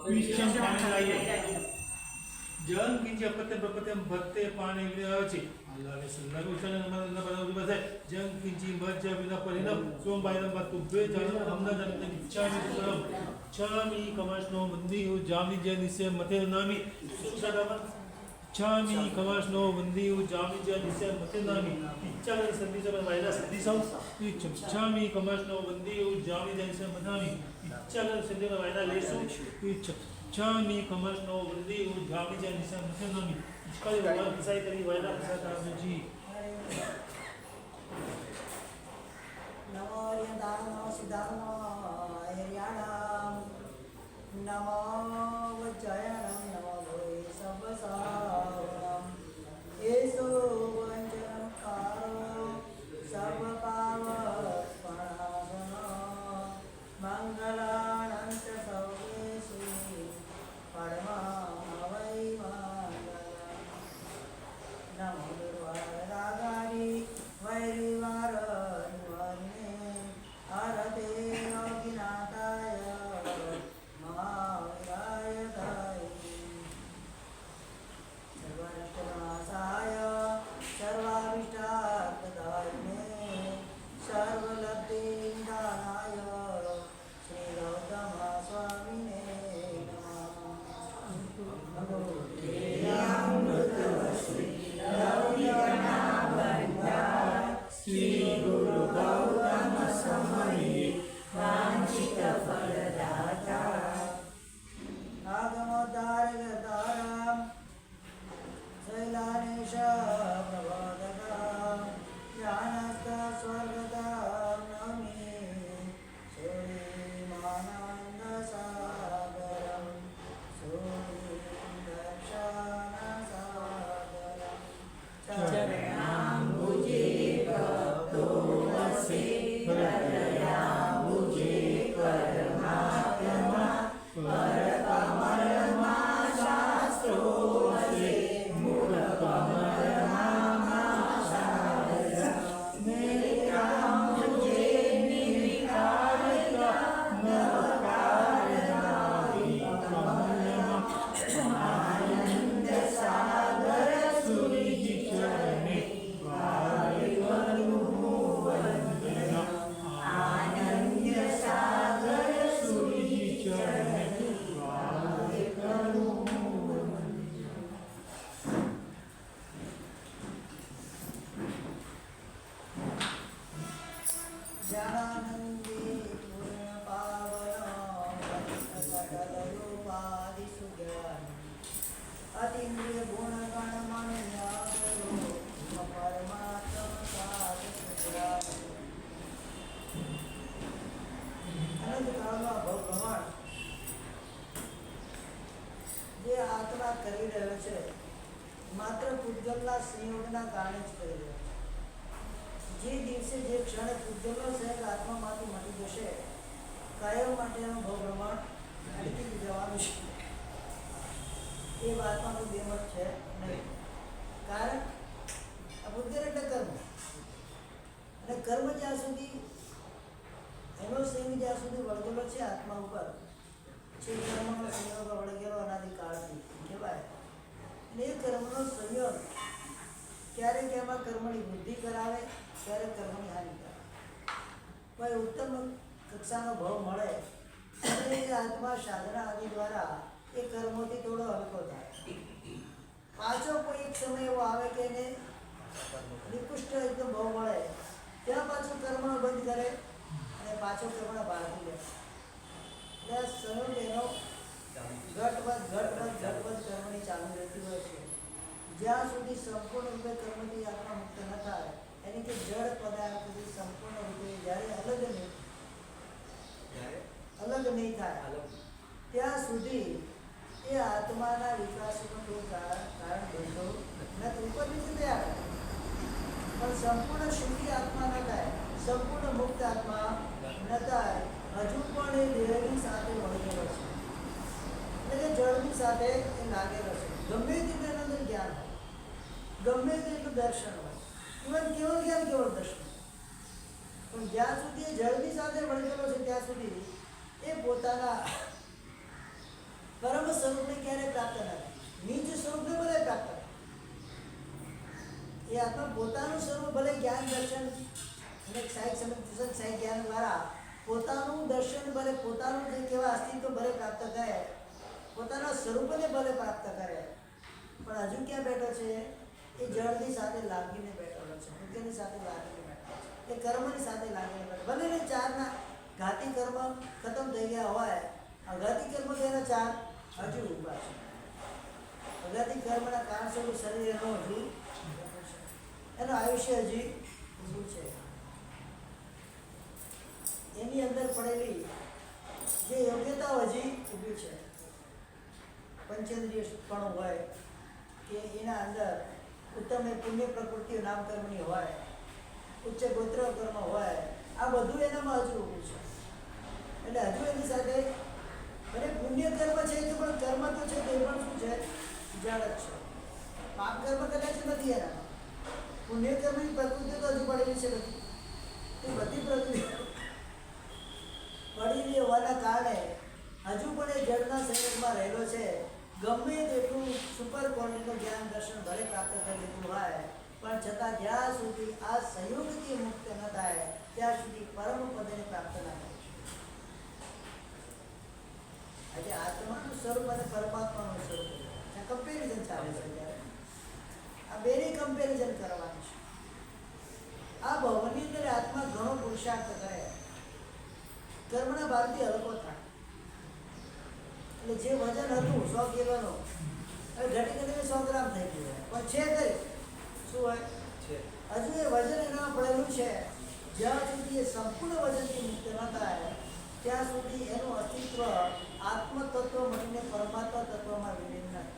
વિશ્વમ પાણી જન કિંચ અપત્ય પ્રપત્યમ ભક્તે પાણી વિરાચે અલ્લાહને સલ્લાહુ અલૈહિ વસલ્લમ બનાવ બસે જન કિંચી મજ્જ વિના પરિણમ સોમ બાયરમ બતુબે જન હમના જન ઇચ્છામી કરમ છામી કમાશનો મંદી હો જામી જે નિસે મતે નામી સુસાડામાં છામી કમાશનો મંદી હો જામી જે નિસે મતે નામી ઇચ્છા સંધિ સે વાયરા સંધિ સૌ છામી કમાશનો મંદી હો જામી જે નિસે મનામી ઇચ્છા સંધિ વાયરા લેસુ છામી કમાશનો મંદી હો જામી જે નિસે મતે નામી इसका ये वाला किसाई तेरी वायदा किसा कराने जी नमो यदानो सिद्धानो हरियाणा नमो वज्रयणं नमो भूय सर्वसावरणं येसु वंचनकारो सर्वपावपणागनो मंगलानंत सौवेशु परमा वै नमो दुर्वारागारी वैरिवारन्वने अरते योगिनाथाय महावीराय दाय सर्वनष्टनाशाय सर्वाभीष्टार्थदायिने सर्वलब्धिदानाय श्री गौतम स्वामिने श्री गुरु गौतम समये वांछित फलदाता आगमोद्धारकतारं शैलानेश प्रबोधकं ज्ञानस्थ स्वर्गदां नौमि सूर्यमानन्दसागरं सूर्यदर्शनसागरं चरणाम्बुजे भक्तो वसे हृदयाम्बुजे परमात्मा परकमलमा शास्त्रो वसे मूलकमलमा नेत्राम्बुजे निर्विकारता नवकारणादिकमलमा आनन्द सागर सूर्य चरणे आनंद सागर सूर्य चरणे ज्ञानानंदी पूर्ण पावन सकल रूपादि सुज्ञान अतीन्द्रिय गुण गण मन न्यागरो परमात्मा साध सुज्ञान अनंत कालમાં ભગવાન જે આત્મા કરી રહ્યો છે માત્ર પૂજ્યના સંયોગના કારણે જ કરી રહ્યો છે જે દિવસે જે ક્ષણે પૂજ્યનો સહેજ આત્મામાંથી મટી જશે કાયમ માટેનું ભગવાન અટકી જવાનું છે એ વાતમાં કોઈ બેમત છે નહીં કારણ આ બુદ્ધિ એટલે કર્મ અને કર્મ જ્યાં સુધી એનો સંગ જ્યાં સુધી વળગેલો છે આત્મા ઉપર જે કર્મનો સંયોગ વળગેલો અનાદિકાળથી કહેવાય અને એ કર્મનો સંયોગ ક્યારેક એમાં કર્મની વૃદ્ધિ કરાવે ક્યારેક કર્મની હાનિ કરાવે કોઈ ઉત્તમ કક્ષાનો ભાવ મળે અને એ આત્મા સાધના આદિ દ્વારા એ કર્મોથી થોડો હલકો થાય પાછો કોઈ એક સમય એવો આવે કે એને નિકૃષ્ટ એકદમ ભાવ મળે ત્યાં પાછું કર્મનો બંધ કરે અને પાછો કર્મનો બાળકી લે એટલે સંયોગ એનો ઘટવત કર્મની ચાલુ રહેતી હોય છે જ્યાં સુધી સંપૂર્ણ રૂપે કર્મથી આત્મા મુક્ત ન થાય એની કે જળ પદાર્થથી સંપૂર્ણ રૂપે જ્યારે અલગ નહીં થાય ત્યાં સુધી એ આત્માના વિકાસનું કોઈ કારણ બનતું નથી ઉપર નીચે તૈયાર પણ સંપૂર્ણ સુખી આત્મા ન થાય સંપૂર્ણ મુક્ત આત્મા ન થાય હજુ પણ એ દેહની સાથે વળગેલો છે એટલે કે જળની સાથે એ લાગેલો છે ગમે તેની અંદર જ્ઞાન હોય ગમે તેટલું દર્શન હોય ઇવન કેવળ જ્ઞાન કેવળ દર્શન પણ જ્યાં સુધી એ જળની સાથે વળગેલો છે ત્યાં સુધી એ પોતાના સ્વરૂપને ક્યારે પ્રાપ્ત ન થાય. નીચ સ્વરૂપને ભલે પ્રાપ્ત થાય. એ આત્મા પોતાનું સ્વરૂપ ભલે જ્ઞાન દર્શન અને સાહિત્ય સમજ સાહિત્ય જ્ઞાન દ્વારા પોતાનું દર્શન ભલે પોતાનું જે કેવા અસ્તિત્વ ભલે પ્રાપ્ત કરે, પોતાના સ્વરૂપને ભલે પ્રાપ્ત કરે, પણ હજુ ક્યાં બેઠો છે? એ જળની સાથે લાગીને બેઠેલો છે, ભૂતની સાથે લાગીને બેઠેલો છે, એ કર્મની સાથે લાગીને બેઠો. ભલે ને ચારના ઘાતી કર્મ ખતમ થઈ ગયા હોય, અઘાતી કર્મ તેના ચાર હજુ ઊભા છે. અઘાતી કર્મના કારણ સ્વરૂપ શરીર એનો હજુ એનું આયુષ્ય હજી ઊભું છે. એની અંદર પડેલી જે યોગ્યતાઓ હજી ઊભી છે. પંચેન્દ્રિય પણ હોય કે એના અંદર ઉત્તમ એ પુણ્ય પ્રકૃતિઓ નામ કર્મની હોય, ઉચ્ચ ગોત્ર કર્મ હોય, આ બધું એનામાં હજુ ઊભું છે. એટલે હજુ એની સાથે અને પુણ્ય કર્મ છે તો પણ કર્મ તો છે તે પણ શું છે? જળ જ છે. પાપ કર્મ કદાચ નથી એનામાં. પુણ્ય કર્મની પ્રકૃતિ તો હજુ પડેલી છે બધી. એ બધી પ્રકૃતિ પડેલી હોવાના કારણે હજુ પણ એ જળના સંયોગમાં રહેલો છે. ગમે તેટલું સુપર ક્વોલિટીનું જ્ઞાન દર્શન ભલે પ્રાપ્ત કરી લીધું હોય, પણ છતાં જ્યાં સુધી આ સંયોગથી મુક્ત ન થાય ત્યાં સુધી પરમ પદને પ્રાપ્ત ના થાય. આજે આત્માનું સ્વરૂપ અને પરમાત્માનું સ્વરૂપ કમ્પેરિઝન ચાલે છે. ત્યારે આ બેની કમ્પેરિઝન કરવાની છે. આ ભવની અંદર આત્મા ઘણો પુરુષાર્થ કરે, કર્મના ભારથી હલકો થાય. એટલે જે વજન હતું 100 કિલોનો હવે ઘટી ઘટીને 100 ગ્રામ થઈ ગયું, પણ છે કઈ શું હોય? હજુ એ વજન એનામાં પડેલું છે. જ્યાં સુધી એ સંપૂર્ણ વજનથી મુક્ત ન થાય ત્યાં સુધી એનું અસ્તિત્વ આત્મતત્વ મળીને પરમાત્મા તત્વમાં વિલીન ન થાય.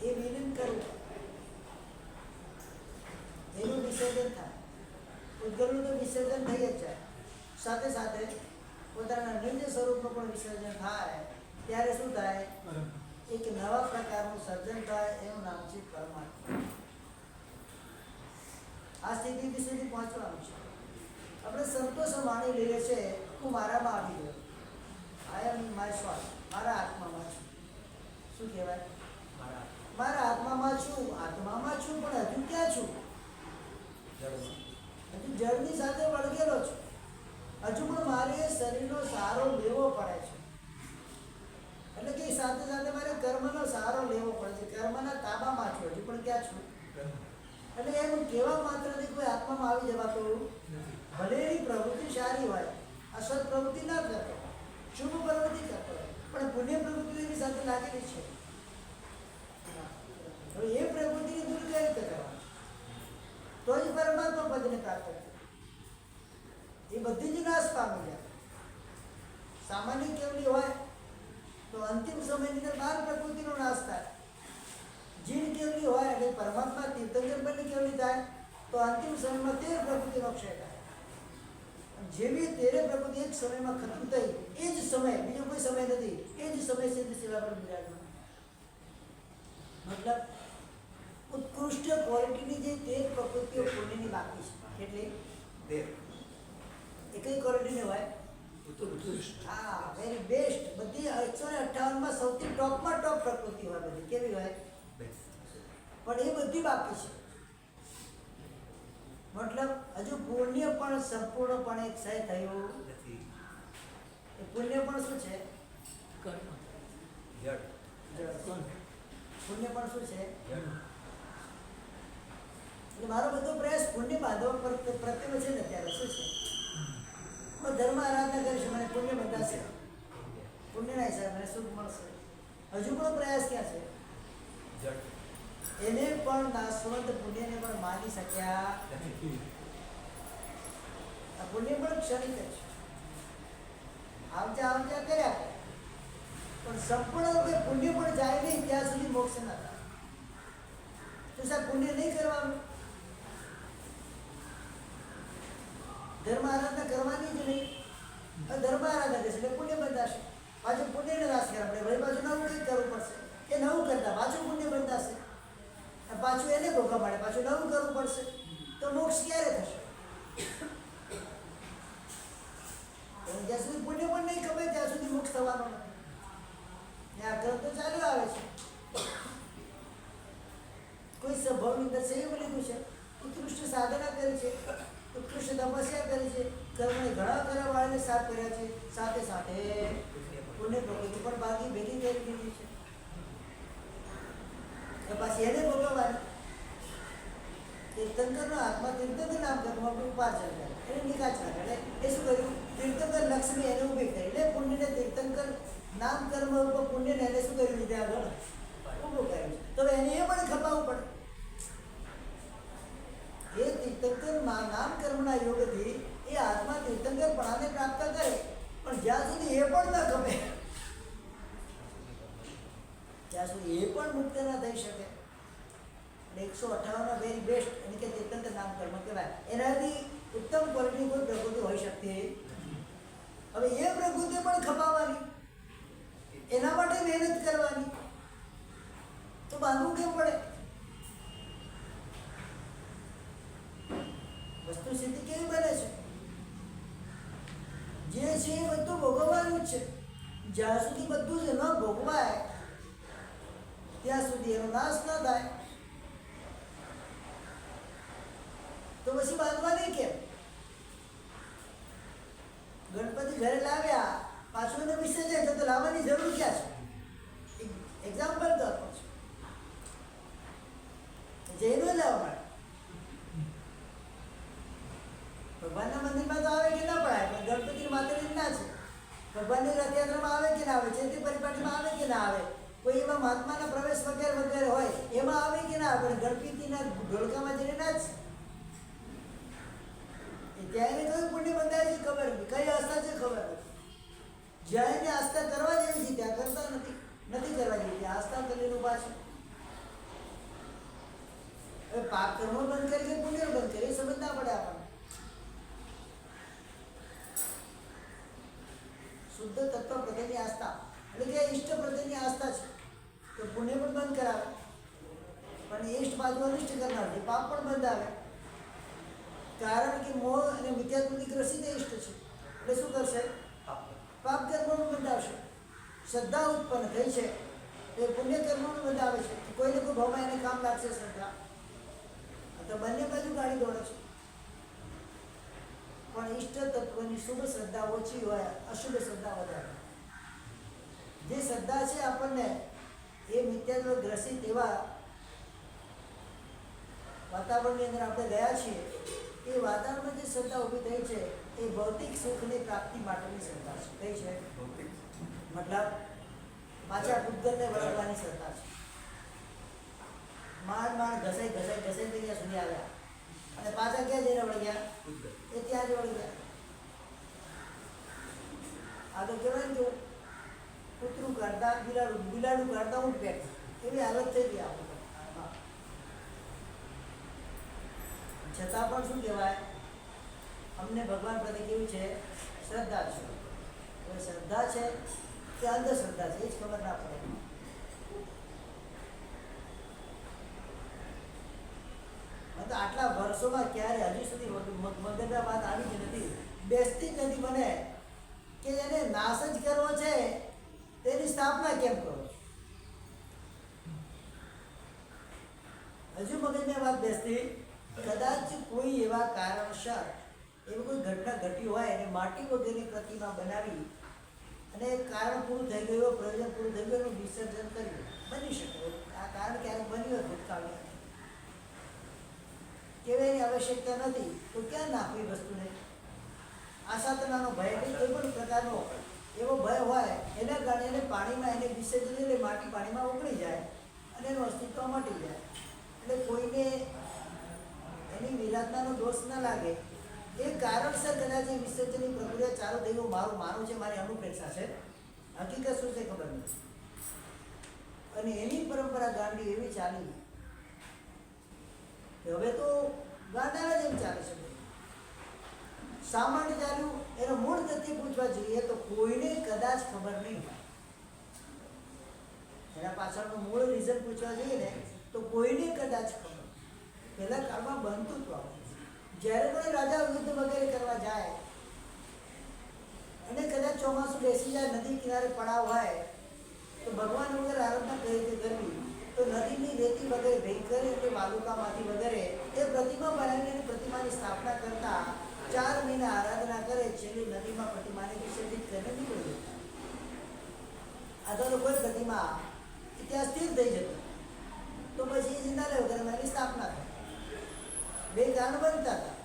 એ વિલીન કરવું, એનું વિસર્જન થાય. ઉદ્ગલનું તો વિસર્જન થઈ જ જાય, સાથે સાથે પોતાના નિજ સ્વરૂપનું પણ વિસર્જન થાય. ત્યારે શું થાય? એક નવા પ્રકારનું સર્જન થાય. એનું નામ છે પરમાત્મા. આ સ્થિતિ સુધી પહોંચવાનું છે. આપણે સંતોષ માની લઈએ છે, હું મારામાં આવી ગયો, આઈ એમ ઇન માય સોલ, મારા આત્મામાં છું. શું કહેવાય? મારા આત્મામાં છું. આત્મામાં છું, પણ હજુ ક્યાં છું? હજુ જળની સાથે વળગેલો છું. હજુ પણ મારે શરીરનો સહારો લેવો પડે છે. એટલે કે સાથે સાથે મારે કર્મનો સહારો લેવો પડે છે. કર્મના તાબામાં છું, હજુ પણ ક્યાં છું? એટલે એમ કહેવા માત્રથી કોઈ આત્મામાં આવી જવાતું ભલે એની પ્રવૃત્તિ સારી હોય, અસત પ્રવૃત્તિ ના કરતો, શુભ પ્રવૃત્તિ કરતો હોય, પણ પુણ્ય પ્રવૃત્તિ એની સાથે લાગેલી છે. હવે એ પ્રવૃત્તિની દૂર કઈ રીતે કરવાની? તો જ પરમાત્મા પદને પ્રાપ્ત થાય. એ બધી જ નાશ પામી જાય. સામાન્ય કેવલી હોય તો અંતિમ સમયની અંદર 12 પ્રકૃતિનો નાશ થાય. જીન કેવલી હોય એટલે પરમાત્મા તીર્થંકર બની કેવલી થાય તો અંતિમ સમયમાં 13 પ્રકૃતિનો ક્ષય થાય. જેવી 13 પ્રકૃતિ એક સમયમાં ખતમ થઈ, એ જ સમય, બીજો કોઈ સમય નથી, એ જ સમય સિદ્ધ સેવા પર બિરાજમાન. મતલબ ઉત્કૃષ્ટ ક્વોલિટીની જે 13 પ્રકૃતિઓ પુણ્યની બાકી છે. કેટલી? 13. એ કઈ ક્વોલિટીની હોય? ઉત્કૃષ્ટ. હા, વેરી બેસ્ટ. બધી 158માં સૌથી ટોપમાં ટોપ પ્રકૃતિ હોય. બધી કેવી હોય? પણ એ બધી બાકી છે. મતલબ હજુ પુણ્ય પણ સંપૂર્ણપણે ક્ષય થયું નથી. એ પુણ્ય પણ શું છે? કર્મ. જળ. પુણ્ય પણ શું છે? એટલે મારો બધો પ્રયાસ પુણ્ય બાંધવા પ્રત્યેનો છે ને. અત્યારે શું છે? હું ધર્મ આરાધના કરીશ, મને પુણ્ય બંધાશે, પુણ્યના હિસાબે મને સુખ મળશે. હજુ પણ પ્રયાસ ક્યાં છે? એને પણ નાશવંત પુણ્યને પણ માની શક્યા નથી. આ પુણ્ય પણ ક્ષણિક છે. આવજા આવજા કર્યા પણ સંપૂર્ણ રૂપે પુણ્ય પણ જાય નહીં ત્યાં સુધી મોક્ષ ના થાય. તો સાહેબ પુણ્ય નહીં કરવાનું, ધર્મ આરાધના કરવાની જ નહીં. ધર્મ આરાધના કરશે એટલે પુણ્ય બંધાશે. પાછું પુણ્યને નાશ કરવા પડે, વળી પાછું નવું કંઈક કરવું પડશે. એ નવું કરતા પાછું પુણ્ય બંધાશે, પાછું એને ભોગવા મળે, પાછું નવું કરવું પડશે. તો મોક્ષ ક્યારે થશે? જ્યાં સુધી પુણ્ય પણ નહીં ખબર ત્યાં સુધી મોક્ષ થવા કરવાનો નથી. ને આ ક્રમ તો ચાલ્યો આવે છે. કોઈ સ્વભાવની અંદર સંયમ લીધું છે, ઉત્કૃષ્ટ સાધના કરી છે, ઉત્કૃષ્ટ તપસ્યા કરી છે, કર્મને ઘણા કરવા વાળાને સાથ કર્યા છે, સાથે સાથે પુણ્ય પ્રવૃત્તિ પણ બાકી ભેગી કરી દીધી છે. તો પાછી એને ભોગવવાની. તીર્થંકરનો આત્મા તીર્થંકર નામ કર્મમાં ઉપાર્જન કરે, એને નિકાચ કરે. એટલે એ શું કર્યું? તીર્થંકર લક્ષ્મી એને ઊભી કરી. એટલે પુણ્યને તીર્થંકર નામ કર્મ ઉપર પુણ્યને એને શું કર્યું? લીધે આગળ ઊભું કર્યું. તો એને એ પણ ખપાવવું પડે. એ તીર્થંકર નામ કર્મના યોગથી એ આત્મા તીર્થંકરપણાને પ્રાપ્ત કરે, પણ જ્યાં સુધી એ પણ ન ગમે, ત્યાં સુધી એ પણ મુક્ત ન થઈ શકે. 158 વેરી બેસ્ટ એટલે કે તીર્થંકર નામ કર્મ કહેવાય. એનાથી ઉત્તમ ક્વોલિટી કોઈ પ્રકૃતિ હોઈ શકતી. હવે એ પ્રકૃતિ પણ ખપાવવાની, એના માટે મહેનત કરવાની, તો બાંધવું કેમ પડે? વસ્તુ સ્થિતિ કેવી બને છે? જે છે એ બધું ભોગવવાનું જ છે. જ્યાં સુધી બધું જ ન ભોગવાય ત્યાં સુધી એનો નાશ ન થાય. તો પછી બાંધવાની કેમ? ગણપતિ ઘરે લાવ્યા, પાછું એને વિસર્જન તો લાવવાની જરૂર ક્યાં છે? એક્ઝામ્પલ તો આપો છો. જૈનો લાવવા માટે ભગવાનના મંદિરમાં તો આવે કે ના પડાય, પણ ગણપતિની માતાજી ના છે. ભગવાનની રથયાત્રામાં આવે કે ના આવે, ચૈત્રી પરિપાટીમાં આવે કે ના આવે, કોઈ એમાં મહાત્માના પ્રવેશ વગેરે વગેરે હોય એમાં આવે કે ના આવે, પણ ગણપતિના ઢોલકામાં જઈને ના જ. ત્યાં એને કયું પુણ્ય બંધાય છે ખબર નથી, કઈ આસ્થા છે ખબર નથી. જ્યાં એને આસ્થા કરવા જેવી છે ત્યાં કરતા નથી કરવા જેવી. આસ્થા કરીને ઉભા છે. હવે પાપ કર્મ બંધ કરી કે પુણ્ય બંધ કરી એ સમજ ના પડે આપણને. શુદ્ધ તત્વ પ્રત્યેની આસ્થા એટલે કે ઈષ્ટ પ્રત્યેની આસ્થા છે તો પુણ્ય પણ બંધ કરાવે, પણ ઈષ્ટ બાજુ અનિષ્ટ કરનાર છે પાપ પણ બંધાવે. કારણ કે મોહ અને મિથ્યાત્વથી ગ્રસિત ઈષ્ટ છે એટલે શું કરશે? પાપ કર્મ પણ બંધાવશે. શ્રદ્ધા ઉત્પન્ન થઈ છે એ પુણ્ય કર્મ પણ બંધાવે છે. કોઈને કોઈ ભાવમાં એને કામ લાગશે શ્રદ્ધા, તો બંને બાજુ ગાડી દોડે છે. પણ ઈષ્ટ તત્વની શુભ શ્રદ્ધા ઓછી હોય, અશુભ શ્રદ્ધા વધારે. જે શ્રદ્ધા છે આપણને એ મિથ્યાત્વ ગ્રસિત એવા વાતાવરણની અંદર આપણે ગયા છીએ, એ વાતાવરણમાં જે શ્રદ્ધા ઊભી થઈ છે એ ભૌતિક સુખની પ્રાપ્તિ માટેની શ્રદ્ધા છે. કઈ છે? મતલબ પાછા પૂતગલને વળગવાની શ્રદ્ધા છે. માંડ ઘસાઈ ત્યાં સુધી આવ્યા અને પાછા ક્યાં જઈને વળગ્યા? એ ત્યાં જ વળગ્યા. આ તો કહેવાય ને કે કૂતરું કાઢતા બિલાડું કાઢતા ઊંટ પેટ એવી હાલત થઈ ગઈ આપણે. છતાં પણ શું કહેવાય? અમને ભગવાન પ્રત્યે કેવી છે? શ્રદ્ધા છે. હવે શ્રદ્ધા છે કે અંધશ્રદ્ધા છે એ જ ખબર ના પડે. તો આટલા વર્ષોમાં ક્યારે હજી સુધી મગજમાં વાત આવી જ નથી, બેસતી જ નથી મને કે જેને નાશ જ કરવો છે તેની સ્થાપના કેમ કરો? હજુ મગજમાં વાત બેસતી. કદાચ કોઈ એવા કારણસર એવી કોઈ ઘટના ઘટી હોય અને માટી વગેરેની પ્રતિમા બનાવી અને કારણ પૂરું થઈ ગયું, પ્રયોજન પૂરું થઈ ગયું, એનું વિસર્જન કર્યું, બની શકે. આ કારણ ક્યારેક બન્યું હોય ભૂતકાળમાં, કહેવાની આવશ્યકતા નથી તો ક્યાં નાખવી વસ્તુને? આશાતનાનો ભય નહીં, કોઈ પણ પ્રકારનો એવો ભય હોય એના કારણે એને પાણીમાં એને વિસર્જન એટલે માટી પાણીમાં ઉકળી જાય અને એનું અસ્તિત્વ મટી જાય. એટલે કોઈને એની વિરાધનાનો દોષ ન લાગે. એ કારણસર કદાચ એ વિસર્જનની પ્રક્રિયા ચાલુ થઈ ગયું, મારું માનવું છે, મારી અનુપ્રેક્ષા છે, હકીકત શું છે ખબર નથી. અને એની પરંપરા ગાંડી એવી ચાલી હવે તો ગાંડા જેમ ચાલે છે. સામાન્ય ચાલ્યું એનો મૂળ તથ્ય પૂછવા જઈએ તો કોઈને કદાચ ખબર નહીં હોય. એના પાછળનું મૂળ રીઝન પૂછવા જઈએ ને તો કોઈને કદાચ ખબર. પહેલા કાળમાં બનતું હતું. જ્યારે કોઈ રાજા યુદ્ધ વગેરે કરવા જાય અને કદાચ ચોમાસું બેસી જાય, નદી કિનારે પડાવ હોય, તો ભગવાન વગર આરાધના કઈ રીતે કરવી? તો નદીની રેતી વગેરે ભેગી કરે એટલે વાલુકામાંથી વગેરે એ પ્રતિમા બનાવીને એની પ્રતિમાની સ્થાપના કરતા 4 મહિના આરાધના કરે, છેલ્લી નદીમાં પ્રતિમાને વિસર્જિત કરીને નીકળી જતા. આ તો કોઈ પ્રતિમા ત્યાં સ્થિર થઈ જતો, તો પછી એ જિંદા રહે વગેરે એની સ્થાપના થાય. 2 ગાણ બનતા હતા.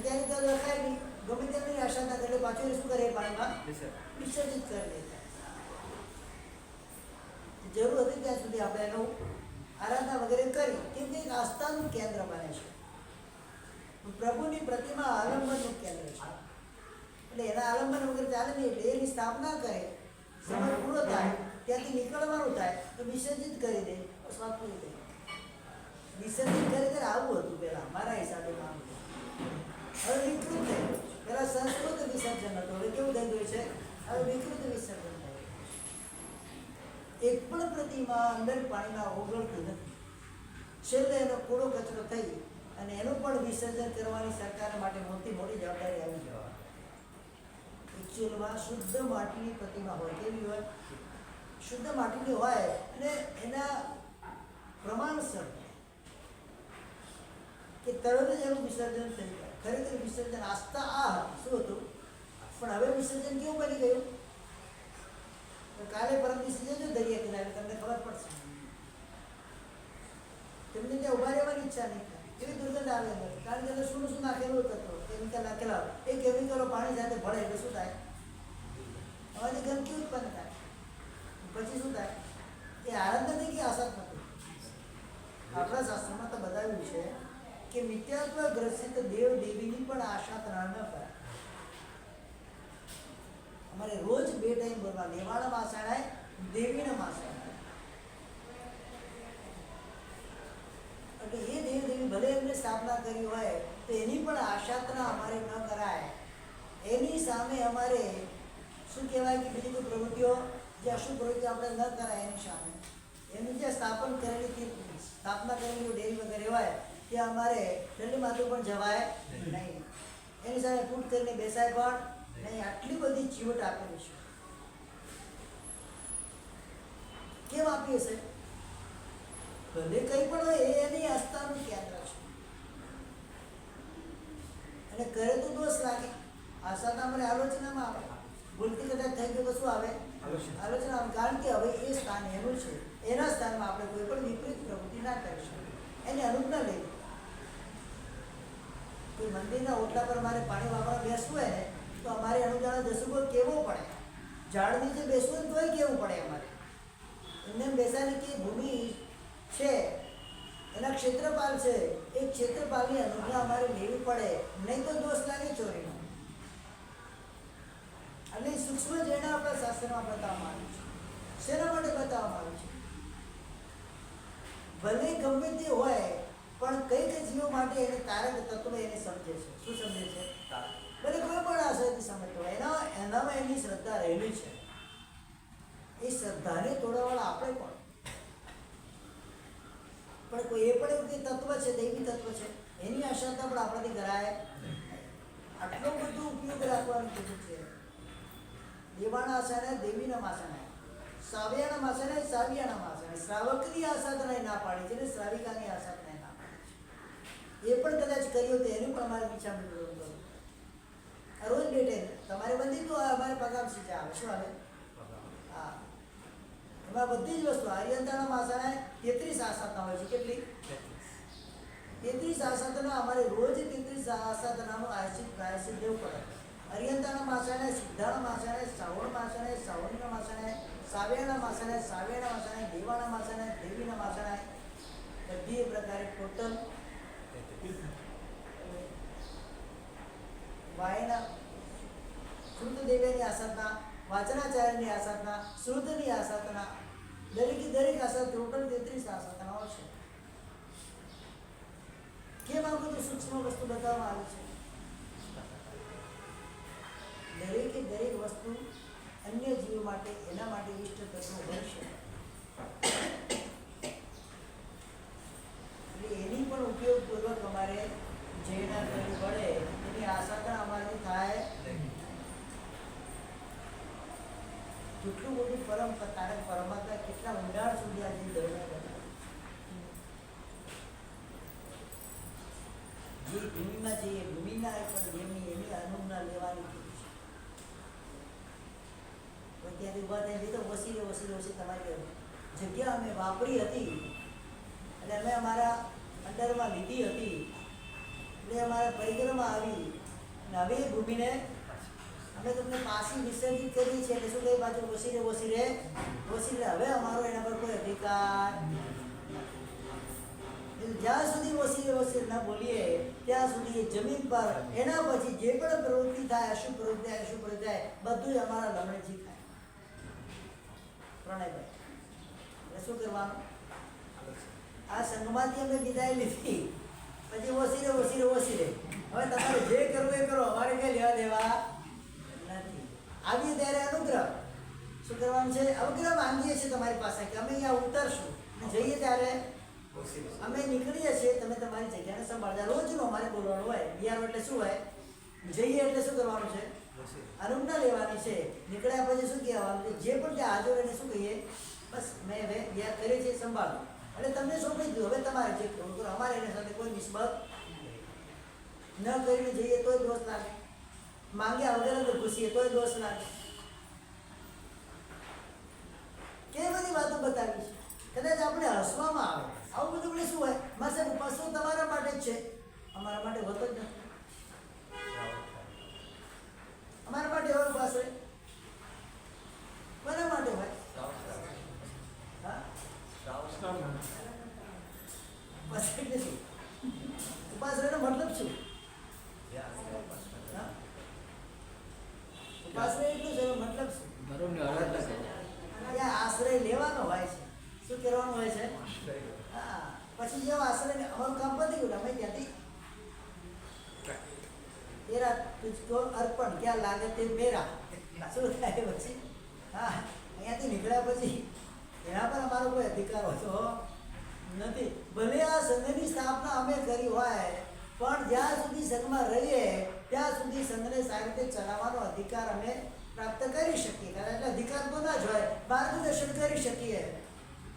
ત્યારે તો લખાય નહીં, ગમે તેમની આશા ના કરે, પાછું શું કરે? પાણીમાં વિસર્જિત કરી દેતા. જરૂર હતી ત્યાં સુધી આપણે એનું આરાધના વગેરે કરી, કેમ કે એક આસ્થાનું કેન્દ્ર બને છે. પ્રભુની પ્રતિમા આલંબનનું કેન્દ્ર છે, એટલે એના આલંબન વગેરે ચાલે નહીં. એટલે એની સ્થાપના કરે, સમય પૂરો થાય, ત્યાંથી નીકળવાનું થાય તો વિસર્જિત કરી દે, સ્વાદ પૂરી દે. વિસર્જિત કરી આવું હતું પહેલા મારા હિસાબે. હવે વિકૃત થયું. પહેલા સંસ્કૃત વિસર્જન હતું, હવે કેવું થઈ ગયું છે? હવે વિકૃત વિસર્જન થયું. એક પણ પ્રતિમા અંદર પાણીમાં ઓગળતી નથી. છેલ્લે એનો કૂડો કચરો થઈ અને એનું પણ વિસર્જન કરવાની સરકાર માટે મોટી જવાબદારી આવી જવા. એકચ્યુઅલમાં શુદ્ધ માટીની પ્રતિમા હોય, કેવી હોય? શુદ્ધ માટીની હોય અને એના પ્રમાણસર કે તરત જ એનું વિસર્જન થઈ જાય. ખરેખર વિસર્જન આસ્થા આ શું હતું, પણ હવે વિસર્જન કેવું બની ગયું? કાલે પરમ દિવસે જજો દરિયા કિનારે, તમને ખબર પડશે. તેમને ત્યાં ઉભા રહેવાની ઈચ્છા નહીં થાય, એવી દુર્ગંધ આવે અંદર. કારણ કે શું શું નાખેલું હતું, કેમિકલ નાખેલા. એ કેમિકલો પાણી સાથે ભળે એટલે શું થાય? અમારી ગંદકી ઉત્પન્ન થાય. પછી શું થાય? એ આનંદ નથી કે આસાદ નથી. આપણા શાસ્ત્રમાં તો બતાવ્યું છે કે મિથ્યાત્વ ગ્રસિત દેવ દેવીની પણ આશાતના ન કરાય. અમારે રોજ 2 ટાઈમ બોલવા, લેવાના માસાણાય, દેવીના માસાણાય. એટલે એ દેવ દેવી ભલે એમને સ્થાપના કરી હોય તો એની પણ આશાતના અમારે ન કરાય. એની સામે અમારે શું કહેવાય કે બીજી કોઈ પ્રવૃત્તિઓ, જે અશુભ પ્રવૃત્તિઓ આપણે ન કરાય એની સામે. એની જે સ્થાપના કરેલી ડેરી વગેરે હોય ત્યાં અમારે દંડી માથું પણ જવાય નહીં. એની સામે ફૂટ કરીને બેસાય પણ નહીં. આટલી બધી ચીવટ આપેલી છે. કેમ આપી હશે? ભલે કંઈ પણ હોય એ એની આસ્થાનું કેન્દ્ર છે. અને કરે તો દોષ લાગે. આસ્થા મને આલોચનામાં આવે, ભૂલથી કદાચ થઈ ગયું તો શું આવે? આલોચના આવે. કારણ કે હવે એ સ્થાન એનું છે, એના સ્થાનમાં આપણે કોઈ પણ વિપરીત પ્રવૃત્તિ ના કરી શકીએ. એની અનુજ્ઞા લેવી. કોઈ મંદિરના ઓટલા પર મારે પાણી વાપરવા બેસવું હોય ને તો અમારે અનુજાનો દસુગો કેવો પડે? ઝાડ નીચે બેસવું હોય તોય કેવું પડે અમારે. એમને બેસાની કે ભૂમિ છે, એના ક્ષેત્રપાલ છે, એ ક્ષેત્રપાલની અનુજ્ઞા અમારે લેવી પડે, નહીં તો દોષ લાગે ચોરીનો. એટલે સૂક્ષ્મ જઈને આપણા શાસ્ત્રમાં બતાવવામાં આવ્યું છે. શેના માટે બતાવવામાં આવ્યું છે? ભલે ગમે તે હોય પણ કઈક જીવો માટે એને તારક તત્વ એને સમજે છે. શું સમજે છે? ભલે કોઈ પણ આશયથી સમજતો હોય, એનામાં એની શ્રદ્ધા રહેલી છે. એ શ્રદ્ધાને તોડવાવાળા આપણે પણ કોઈ એ પણ એવું તત્વ છે, દૈવી તત્વ છે, એની આશાતા પણ આપણાથી કરાય. આટલો બધો ઉપયોગ રાખવાનું કીધું છે. દેવાના આશાને દેવીના માસાને, સાવ્યાના માસાને સાવ્યાના માસાને, શ્રાવકની આશાતને ના પાડી છે ને શ્રાવિકાની આશાતને ના પાડી છે. એ પણ કદાચ કર્યું તો એનું પણ અમારે પીછા મળ્યું. રોજ બેઠે તમારે બધી તો અમારે પગાર સીધે આવે. શું આવે? હા, એમાં બધી જ વસ્તુ. આર્યંતાના માસાને 33 આશાતના હોય છે. કેટલી? 33 આશાતના. અમારે રોજ 33 આશાતનાનું પ્રાયશ્ચિત દેવું પડે. અરિયંતાના માસાને, સિદ્ધાના માસાને, શ્રાવણ માસાને, શ્રાવણના માસાને, સાવ્યાના માસાને, સાવ્યાના માસાને, દેવાના માસાને, દેવીના માસાને, બધી પ્રકારે ટોટલ વાયના શ્રુત દેવીની આસાધના, વાચનાચાર્યની આસાધના, શ્રુતની આસાધના, દરેક આસાધ ટોટલ 33 આસાધનાઓ છે. કેમ આ બધું સૂક્ષ્મ વસ્તુ બતાવવામાં આવી છે? દરેક વસ્તુ અન્ય જીવો માટે, એના માટે ઇષ્ટ તત્વ હોય છે. એટલે એની પણ ઉપયોગપૂર્વક અમારે જેના કરવી પડે, એની આશા પણ અમારી થાય. કેટલું બધું તારક પરમાત્મા કેટલા ઊંડાણ સુધી આજે દર્શન કર્યા. જે ભૂમિમાં જઈએ ભૂમિના પણ એની અનુજ્ઞા લેવાની કીધી છે. ત્યાંથી ઉભા થઈને તો વસી તમારી જગ્યા અમે વાપરી હતી અને અમે અમારા અંડરમાં લીધી હતી એટલે અમારા પરિક્રમા આવી અને હવે એ ભૂમિને અમે તમને પાછી વિસર્જિત કરીએ છીએ એટલે શું કહે પાછું વસી રહે હવે અમારો એના પર કોઈ અધિકાર જ્યાં સુધી વસી ના બોલીએ ત્યાં સુધી એ જમીન પર એના પછી જે પણ પ્રવૃત્તિ થાય અશુભ પ્રવૃત્તિ થાય બધું જ અમારા લમણેથી થાય. પ્રણયભાઈ એટલે શું કરવાનું? આ સંઘમાંથી અમે વિદાય લીધી પછી વસી રહે હવે તમારે જે કરવું એ કરો અમારે કઈ લેવા દેવા નથી. આવીએ ત્યારે અનુગ્રહ શું કરવાનું છે? અનુગ્રહ માંગીએ છીએ તમારી પાસે કે અમે અહીંયા ઉતરશું જઈએ ત્યારે અમે નીકળીએ છીએ તમે તમારી જગ્યાને સંભાળતા. રોજનું અમારે બોલવાનું હોય. બિયારો એટલે શું હોય? જઈએ એટલે શું કરવાનું છે? અનુજ્ઞા લેવાની છે. નીકળ્યા પછી શું કહેવાનું છે? જે પણ ત્યાં હાજર એને શું કહીએ? બસ મેં હવે બિયાર કરી છે સંભાળો એટલે તમને સોંપી દીધું. હવે તમારે જે કરવું કરો. અમારે એની સાથે કોઈ નિસ્બત ન કરીને જઈએ તોય દોષ લાગે, માંગ્યા વગર ઘૂસીએ તોય દોષ લાગે. કેવી બધી વાતો બતાવી છે. કદાચ આપણે હસવામાં આવે આવું બધું આપણે શું હોય? મારે સાહેબ ઉપાસ તમારા માટે જ છે, અમારા માટે હોતો જ નથી. અમારા માટે એવો ઉપાસ હોય કોના માટે હોય? હા ઉપાસ એટલે શું? ઉપાસ એનો મતલબ શું? ઉપાસના એટલું છે મતલબ શું? ત્યાં આશ્રય લેવાનો હોય છે. શું કરવાનું હોય છે? હા પછી જેવો આશ્રય અમારું કામ પતી ગયું અમે ત્યાંથી તેરા તુજકો અર્પણ ક્યાં લાગે તે મેરા શું થાય પછી? હા અહીંયાથી નીકળ્યા પછી એના પર અમારો કોઈ અધિકાર હોતો નથી. ભલે આ સંઘની સ્થાપના અમે કરી હોય પણ જ્યાં સુધી સંઘમાં રહીએ ત્યાં સુધી સંઘને સારી રીતે ચલાવવાનો અધિકાર અમે પ્રાપ્ત કરી શકીએ. કારણ એટલે અધિકાર તો ના જ હોય, માર્ગદર્શન કરી શકીએ.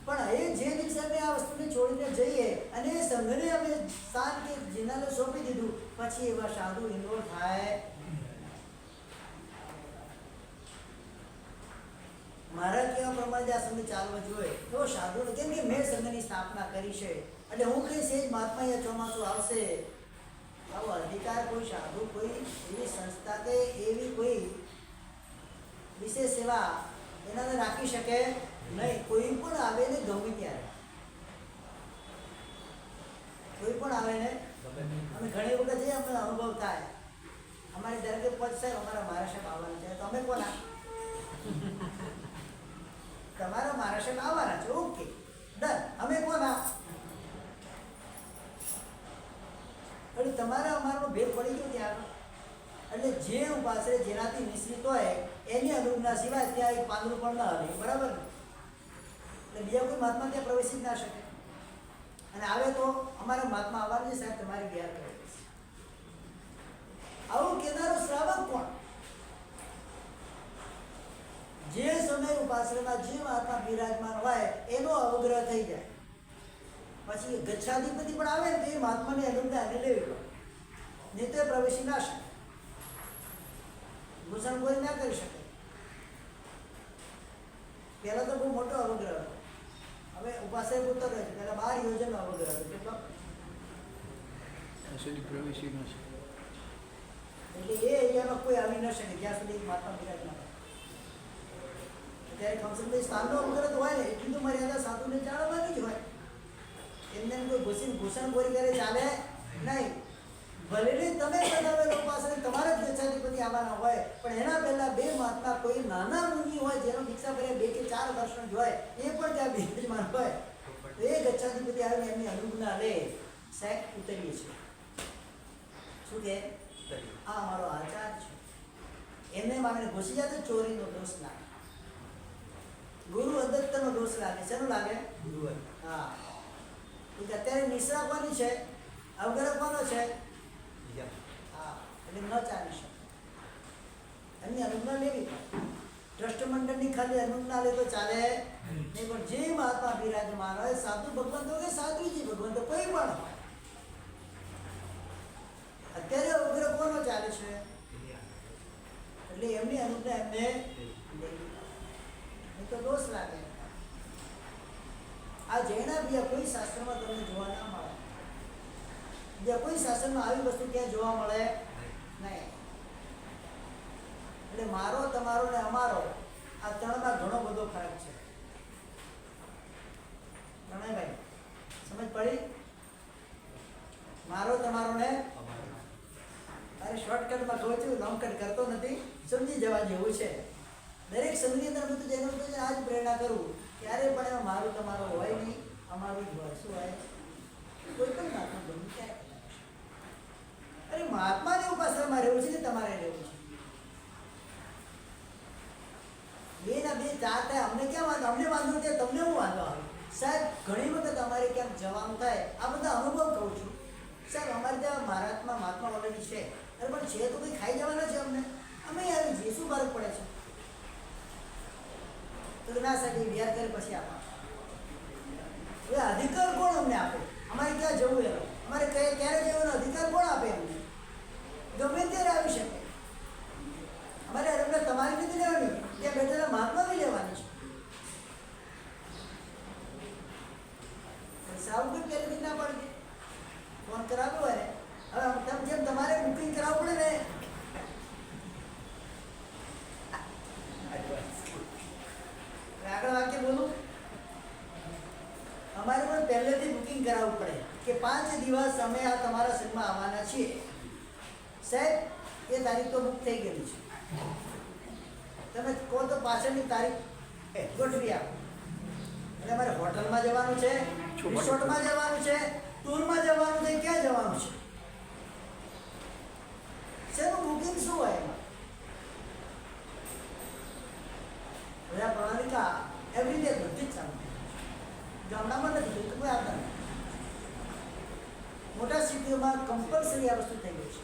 પણ એ જે દિવસે અમે આ વસ્તુને છોડીને જઈએ અને એ સંઘને અમે સ્થાન કે જિનાને સોંપી દીધું પછી એવા સાધુ ઇન્વોલ્વ થાય. મારા કેવા પ્રમાણે આ સંઘ ચાલવા જોઈએ તો સાધુ કેમ કે મેં સંઘની સ્થાપના કરી છે એટલે હું કહીશ એ જ મહાત્મા અહીંયા ચોમાસું આવશે. આવો અધિકાર કોઈ સાધુ કોઈ એવી સંસ્થા કે એવી કોઈ વિશેષ સેવા એનાને રાખી શકે નહીં. કોઈ પણ આવે ને ગમે ત્યારે કોઈ પણ આવે ને અમે ઘણી વખત જઈએ અમને અનુભવ થાય અમારી ધારો કે પદ સાહેબ અમારા મહારાષ્ટ્ર આવવાના છે તો અમે કોના તમારા મહારાષ્ટ્ર આવવાના છે ઓકે ડન અમે કોના એટલે તમારા અમારો ભેદ પડી ગયો ત્યાં એટલે જે ઉપાસરે જેનાથી નિશ્ચિત હોય એની અનુજ્ઞા સિવાય ત્યાં એક પાંદડું પણ ના હલે. બરાબર ને? એટલે બીજા કોઈ મહાત્મા ત્યાં પ્રવેશી જ ના શકે. અને આવે તો અમારા મહાત્મા આવવાનું છે સાહેબ તમારી બિહાર કરે. આવું કેનારો શ્રાવક કોણ? જે સમય ઉપાસનામાં જે મહાત્મા બિરાજમાન હોય એનો અવગ્રહ થઈ જાય પછી ગચ્છાધિપતિ પણ આવે ને તો એ મહાત્માની અનુજ્ઞા એને લેવી પડે નહીં તો એ પ્રવેશી ના શકે. ઘૂસણખોરી ના કરી શકે. પહેલા તો બહુ મોટો અવગ્રહ હતો. હવે ઉપાસય પૂરતો રહે છે. પહેલા 12 યોજનનો અવગ્રહ હતો. કેટલો? પ્રવેશી ન શકે. એટલે એ એરિયામાં કોઈ આવી ન શકે જ્યાં સુધી મહાત્મા બિરાજમાન હોય. ત્યારે કમસેકમ સ્થાનનો અવગ્રહ હોય ને એટલી તો મર્યાદા સાધુને જાળવવાની જ હોય. એમને કોઈ ઘૂસણખોરી કરે ચાલે નહીં. ભલે ને તમે બનાવેલો પાસે તમારા જ ગચ્છાધિપતિ આવવાના હોય પણ એના પહેલા બે મહાત્મા કોઈ નાના મુનિ હોય જેનો દીક્ષા કર્યા 2 કે 4 વર્ષનો જ હોય એ પણ ત્યાં બિરાજમાન હોય તો એ ગચ્છાધિપતિ આવીને એમની અનુજ્ઞા લે સાહેબ ઉતરીએ છીએ. શું કે આ અમારો આચાર છે. એમને માને ઘૂસી જાય તો ચોરીનો દોષ લાગે, ગુરુ અદત્તનો દોષ લાગે. શેનો લાગે? હા અત્યારે નિશ્રા કોની છે? અવગ્રહ કોનો છે? હા એટલે ન ચાલી શકે. એમની અનુજ્ઞા લેવી પડે. ટ્રસ્ટ મંડળની એની ખાલી અનુજ્ઞા લે તો ચાલે નહીં, પણ જે મહાત્મા બિરાજમાન હોય, સાધુ ભગવાન તો કે સાધુજી ભગવાન તો કોઈ પણ હોય. અત્યારે ઉગ્ર કોનો ચાલે છે? એટલે એમની અનુજ્ઞા એમને નહીં તો દોષ લાગે. આ જૈના બીજા કોઈ શાસ્ત્રમાં તમને જોવા ના મળે. બીજા કોઈ શાસ્ત્રમાં આવી વસ્તુ ક્યાં જોવા મળે નહીં. એટલે મારો, તમારો ને અમારો આ ત્રણમાં ઘણો બધો ફરક છે. પ્રણયભાઈ સમજ પડી? મારો, તમારો ને અરે શોર્ટકટમાં કહું છું, લોંગ કટ કરતો નથી, સમજી જવા જેવું છે. દરેક સંઘની અંદર બધું જેનો આ જ પ્રેરણા કરું, ક્યારે પણ એમાં મારું તમારો હોય નહીં, અમારું જ હોય. શું હોય? કોઈ પણ મહાત્મા ગમે ક્યારે. અરે મહાત્માની ઉપાસનામાં રહેવું છે કે તમારે રહેવું છે? બે ના બે ચાર થાય, અમને ક્યાં વાંધો? અમને વાંધો નથી, તમને હું વાંધો આવે? સાહેબ ઘણી વખત અમારે ક્યાંક જવાનું થાય, આ બધા અનુભવ કહું છું. સાહેબ અમારે ત્યાં મહાત્મા ઓલરેડી છે, અરે પણ છે તો કંઈ ખાઈ જવાના છે અમને, અમે આવી જઈએ, શું ફરક પડે છે? તો ના સાહેબ વિચાર કરે પછી આપવા હવે અધિકાર કોણ અમને આપે? અમારે ક્યાં જવું એનો, અમારે ક્યારે જવાનો અધિકાર કોણ આપે અમને? ગમે ત્યારે આવી શકે. અમારે અમને તમારી નથી લેવાની, ત્યાં બેઠેલા મહાત્મા બી લેવાની છે. સાવ કોઈ પહેલેથી ના પડે, ફોન કરાવ્યો હોય ને, હવે જેમ તમારે બુકિંગ કરાવવું પડે ને, આગળ વાક્ય બોલું, અમારે પણ પહેલેથી બુકિંગ કરાવવું પડે કે 5 દિવસ અમે આ તમારા સંઘમાં આવવાના છીએ. સાહેબ એ તારીખ તો બુક થઈ ગયેલી છે, તમે કહો તો પાછળની તારીખ ગોઠવી આપો. એટલે અમારે હોટલમાં જવાનું છે, રિસોર્ટમાં જવાનું છે, ટૂરમાં જવાનું છે, ક્યાં જવાનું છે? શેનું બુકિંગ શું હોય એમાં? બધા પ્રણાલિકા એવરીડે બધી જ ચાલુ ગામડામાં નથી, તો કોઈ આવતા નથી. મોટા સિટીઓમાં કમ્પલસરી આ વસ્તુ થઈ ગઈ છે.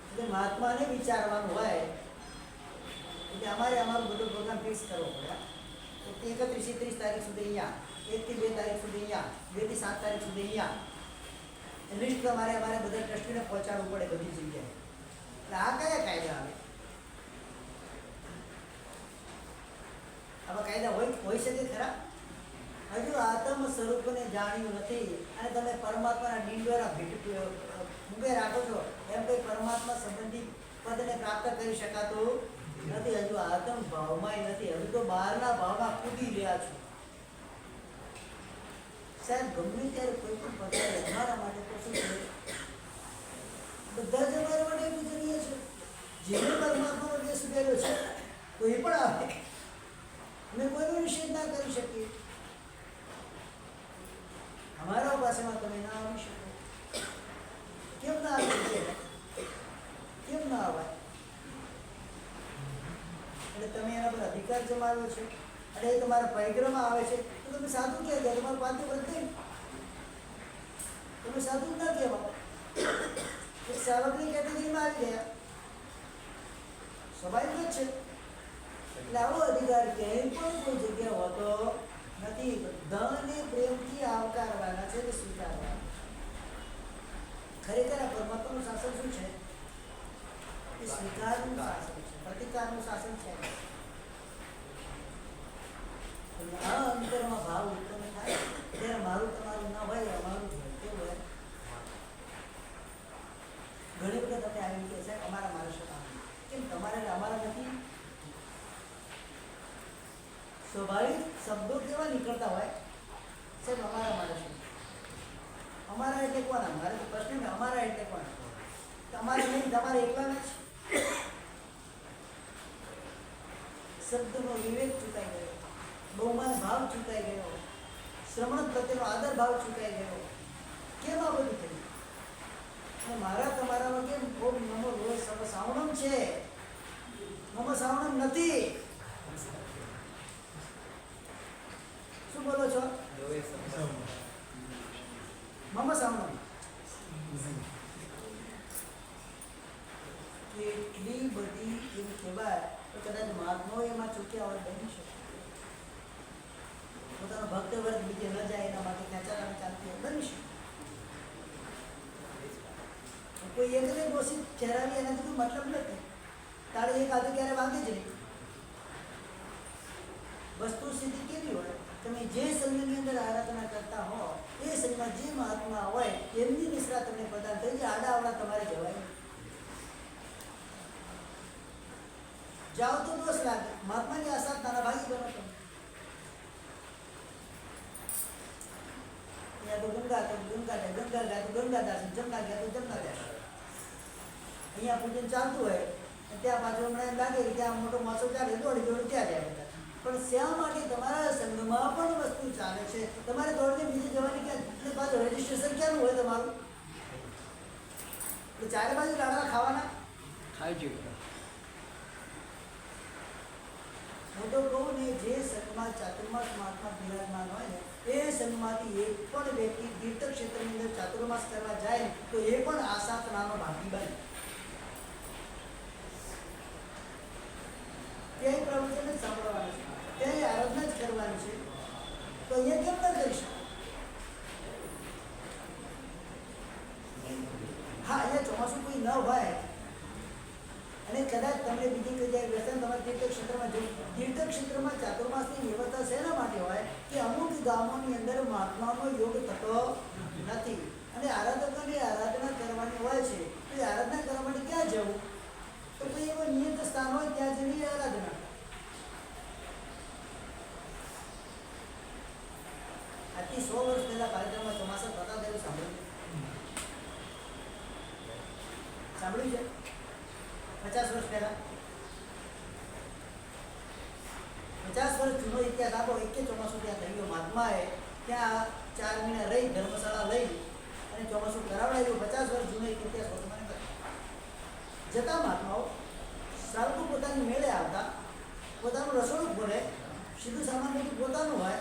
એટલે મહાત્માને વિચારવાનું હોય એટલે અમારે અમારું બધો પ્રોગ્રામ ફિક્સ કરવો પડે. તો 31 થી 30 તારીખ સુધી અહીંયા, 1 થી 2 તારીખ સુધી અહીંયા, 2 થી 7 તારીખ સુધી અહીંયા. લિસ્ટ અમારે બધા ટ્રસ્ટીને પહોંચાડવું પડે બધી જગ્યાએ. એટલે આ કયા કાયદા આવે? આવા કાયદા હોઈ શકે ખરા? હજુ આત્મ સ્વરૂપને જાણ્યું નથી અને તમે પરમાત્માના ડિંડોરા મૂકે રાખો છો, એમ કોઈ પરમાત્મા સંબંધી પદને પ્રાપ્ત કરી શકાતું નથી. હજુ આત્મ ભાવમાં નથી, હજુ તો બહારના ભાવમાં કૂદી રહ્યા છો. સાહેબ ગમે ત્યારે કોઈ પણ પદાર્થ અમારા માટે તો શું છે? બધા જ અમારા માટે પૂજનીય છે. જેને પરમાત્માનો દેશ ઉભેલો છે કોઈ પણ આવે, અમે કોઈનો નિષેધ ના કરી શકીએ. અમારા પાસેમાં તમે ના આવી શકો. કેમ ના આવી? કેમ ના આવાય? એટલે તમે એના પર અધિકાર જમાવ્યો છે અને એ તમારા પરિક્રમા આવે છે તો તમે સાધુ ક્યાં ગયા? તમારું પાંચ વ્રત નહીં, તમે સાધુ જ ના કહેવાય. એક સાવકની કેટેગરીમાં આવી ગયા, સ્વાભાવિક જ છે. એટલે આવો અધિકાર ક્યાંય પણ કોઈ જગ્યા હોતો નથી. બધાને પ્રેમથી આવકારવાના છે કે સ્વીકારવાના. ખરેખર આ પરમાત્માનું શાસન શું છે? એ સ્વીકારનું શાસન છે, પ્રતિકારનું શાસન છે. આ અંતરમાં ભાવ ઉત્પન્ન થાય ત્યારે મારું તમારું ના હોય, અમારું જ હોય. કેવું હોય? ઘણી વખત તમને આવી કે સાહેબ અમારા મારે શું કામ? કેમ તમારે અમારા નથી? સ્વાભાવિક શબ્દો કેવા નીકળતા હોય? સાહેબ અમારા મારે શું? અમારા એટલે કોના? મારે તો પ્રશ્ન ને અમારા એટલે કોના? તમારે નહીં, તમારે એકલાના જ. શબ્દનો વિવેક ચૂકાઈ ગયો, બહુમાન ભાવ ચૂકાઈ ગયો, શ્રવણ પ્રત્યેનો આદર ભાવ ચૂકાઈ ગયો. કેમ આ બધું થયું? મારા તમારામાં કેમ ઓમ નમો સાવણમ છે, નમો સાવણમ નથી? શું બોલો છો? મમ સાવણમ. કેટલી બધી કહેવાય તો કદાચ મહાત્માઓ એમાં ચૂક્યા હોય બની શકે. પોતાનો ભક્ત વર્ગ બીજે ન જાય એના માટે ખેંચાતાની ચાલતી હોય બની શકે. કોઈ એકને દોષિત ઠેરાવી એનાથી કોઈ મતલબ નથી. તારે એક આદુ ક્યારે વાગે જ નહીં. વસ્તુ સ્થિતિ કેવી હોય, તમે જે સંઘની અંદર આરાધના કરતા હો એ સંઘમાં જે મહાત્મા હોય એમની નિષ્ઠા તમને પ્રદાન થઈ જાય. આડાઅવળા તમારે જવાય નહીં. જાઓ તો દોષ લાગે. મહાત્માની આશા નાના ભાગી બનો તમે. અહીંયા તો ગંગા તો ગંગા જાય, ગંગા ગયા તો ગંગાદાસ, જમના ગયા તો જમનાદાસ. અહીંયા પૂજન ચાલતું હોય ત્યાં પાછું હમણાં એમ લાગે કે ત્યાં મોટો માસો ચાલે દોડી દોડી ત્યાં જાય બધા. પણ શા માટે તમારા સંઘમાં પણ વસ્તુ ચાલે છે, તમારે દોડીને બીજે જવાની ક્યાં? એટલે પાછું રજીસ્ટ્રેશન ક્યાંનું હોય તમારું? તો ચારે બાજુ લાડવા ખાવાના ખાય છે. હું તો કહું ને, જે સંઘમાં ચાતુર્માસ મહાત્મા બિરાજમાન હોય ને એ સંઘમાંથી એક પણ વ્યક્તિ તીર્થ ક્ષેત્રની અંદર ચાતુર્માસ કરવા જાય ને તો એ પણ આ સાધનાનો ભાગી બને. ક્યાંય પ્રવચન જ સાંભળવાનું છે, ક્યાંય આરાધના જ કરવાની છે, તો અહીંયા કેમ ન કરી શકે? હા, અહીંયા ચોમાસું કોઈ ન હોય અને કદાચ તમને બીજી જગ્યાએ વ્યસન તમારે તીર્થક્ષેત્રમાં જવું. તીર્થક્ષેત્રમાં ચાતુર્માસની વ્યવસ્થા શેના માટે હોય કે અમુક ગામોની અંદર મહાત્માનો યોગ થતો નથી અને આરાધકોને આરાધના કરવાની હોય છે. તો એ આરાધના કરવા માટે ક્યાં જવું? તો કોઈ એવો નિયત સ્થાન હોય ત્યાં જઈને આરાધના. આજથી 100 વર્ષ પહેલા કાર્યક્રમમાં ચોમાસા થતા હતા એવું સાંભળ્યું છે? 50 વર્ષ પહેલા, 50 વર્ષ જૂનો ઇતિહાસ આપો. એક ચોમાસું ત્યાં થઈ ગયો. મહાત્માએ ત્યાં 4 મહિના રહી ધર્મશાળા લઈ અને ચોમાસું કરાવડાવ્યું. 50 વર્ષ જૂનો એક ઇતિહાસ વર્તમાન જતા મહાત્માઓ સારું પોતાની મેળે આવતા, પોતાનું રસોડું ખોલે, સીધું સામાન બધું પોતાનું હોય,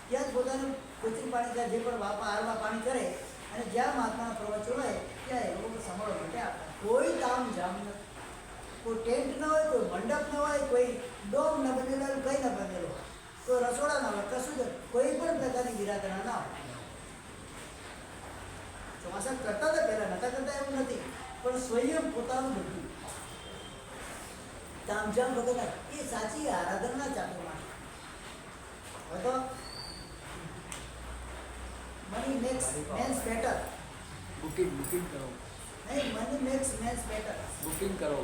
ત્યાં જ પોતાનું કોચરી પાણી કરે, જે પણ વાપા હારવા પાણી કરે અને જ્યાં મહાત્માના પ્રવચન હોય ત્યાં એ લોકો સાંભળવા માટે આવતા. કોઈ તામ જામ નથી, કોઈ ટેન્ટ ન હોય, કોઈ મંડપ ન હોય, કોઈ ડોમ ન બનેલો હોય, કંઈ ન બનેલો હોય, કોઈ રસોડા ના હોય, કશું જ કોઈ પણ પ્રકારની વિરાધના ના હોય. ચોમાસા કરતા હતા પહેલા, નતા કરતા એવું નથી, પણ સ્વયં પોતાનું બધું તામઝામ વગર એ સાચી આરાધના ચાતુર્માસ. હવે તો મની મેક્સ મેન્સ બેટર. બુકિંગ કરો. નહીં, મની મેક્સ મેન્સ બેટર. બુકિંગ કરો.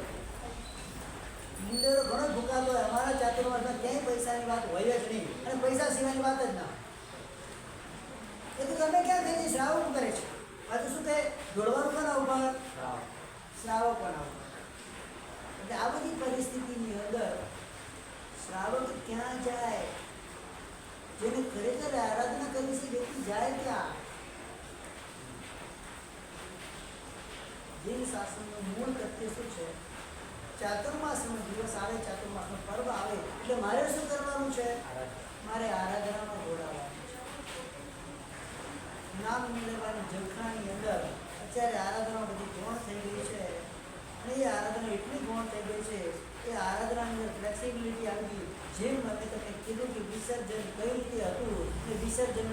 મુંડેરો ઘણો ભૂકાતો હોય. અમારા ચાતુર્માસમાં ક્યાંય પૈસાની વાત હોય જ નહીં અને પૈસા સિવાયની વાત જ ના. એ તો તમે ક્યાં થઈને શ્રાવક કરે છે. પાછું શું કહે? દોડવાનું કોના ઉપર? શ્રાવક કોના ઉપર? એટલે આ બધી પરિસ્થિતિની અંદર શ્રાવક ક્યાં જાય? જેને ખરેખર આરાધના કરી છે વ્યક્તિ જાય ક્યાં? જૈન શાસ્ત્રનું મૂળ તથ્ય શું છે? ચાતુર્માસનો દિવસ આવે, ચાતુર્માસનો પર્વ આવે એટલે મારે શું કરવાનું છે? મારે આરાધનામાં જોડાવાનું છે. નામ મેળવવાની ઝંખનાની અંદર અત્યારે આરાધના બધી ગૌણ થઈ ગઈ છે અને એ આરાધના એટલી ગૌણ થઈ ગઈ છે કે આરાધનાની અંદર ફ્લેક્સિબિલિટી આવી ગઈ. જેમ મને તમે કીધું કે વિસર્જન કઈ રીતે હતું એ વિસર્જન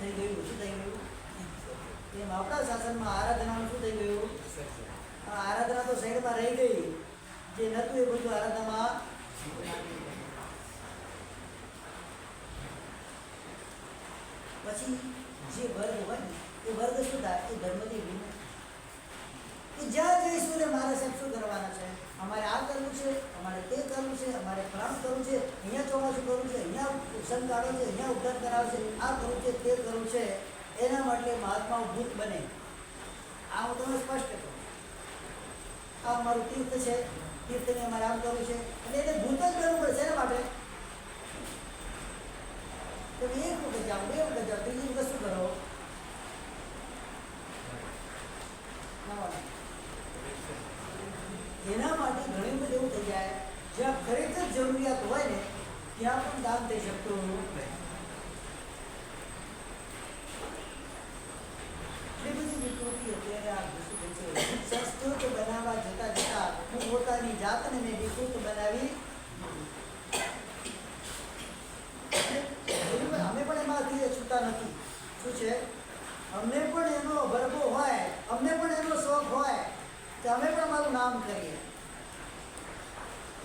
થઈ ગયું. શું થઈ ગયું? એમ આપણા શાસનમાં આરાધનાનું શું થઈ ગયું? આરાધના તો સાઈડમાં રહી ગઈ. જે નહોતું એ બધું આરાધનામાં. પછી જે વર્ગ હોય ને એ વર્ગ શું થાય? એ ધર્મથી ભિન્ન. એ જ્યાં જઈશું ને મારે સાહેબ શું કરવાના છે? અમારે આ કરવું છે, અમારે તે કરવું છે, અમારે ફલાણું કરવું છે, અહીંયા ચોમાસું કરવું છે, અહીંયા ઉત્સવ કાઢવો છે, અહીંયા ઉદ્ધાર કરાવે છે, આ કરવું છે, તે કરવું છે. એના માટે મહાત્માઓ ભૂત બને. આ હું તમને સ્પષ્ટ કહું. આ મારું તીર્થ છે, તીર્થને અમારે આમ કરવું છે એટલે એને ભૂત જ બનવું પડશે. એના માટે તમે એક વખત જાઓ, 2 વખત જાઓ, ત્રીજી વખત શું કરો? એના માટે ઘણી બધી એવું થઈ જાય જ્યાં ખરેખર જરૂરિયાત હોય ને ત્યાં પણ દાન થઈ શકતું નથી. એટલી બધી વિકૃતિ અત્યારે આ સંસ્કૃત બનાવવા જતા હું પોતાની જાતને મેં વિકૃત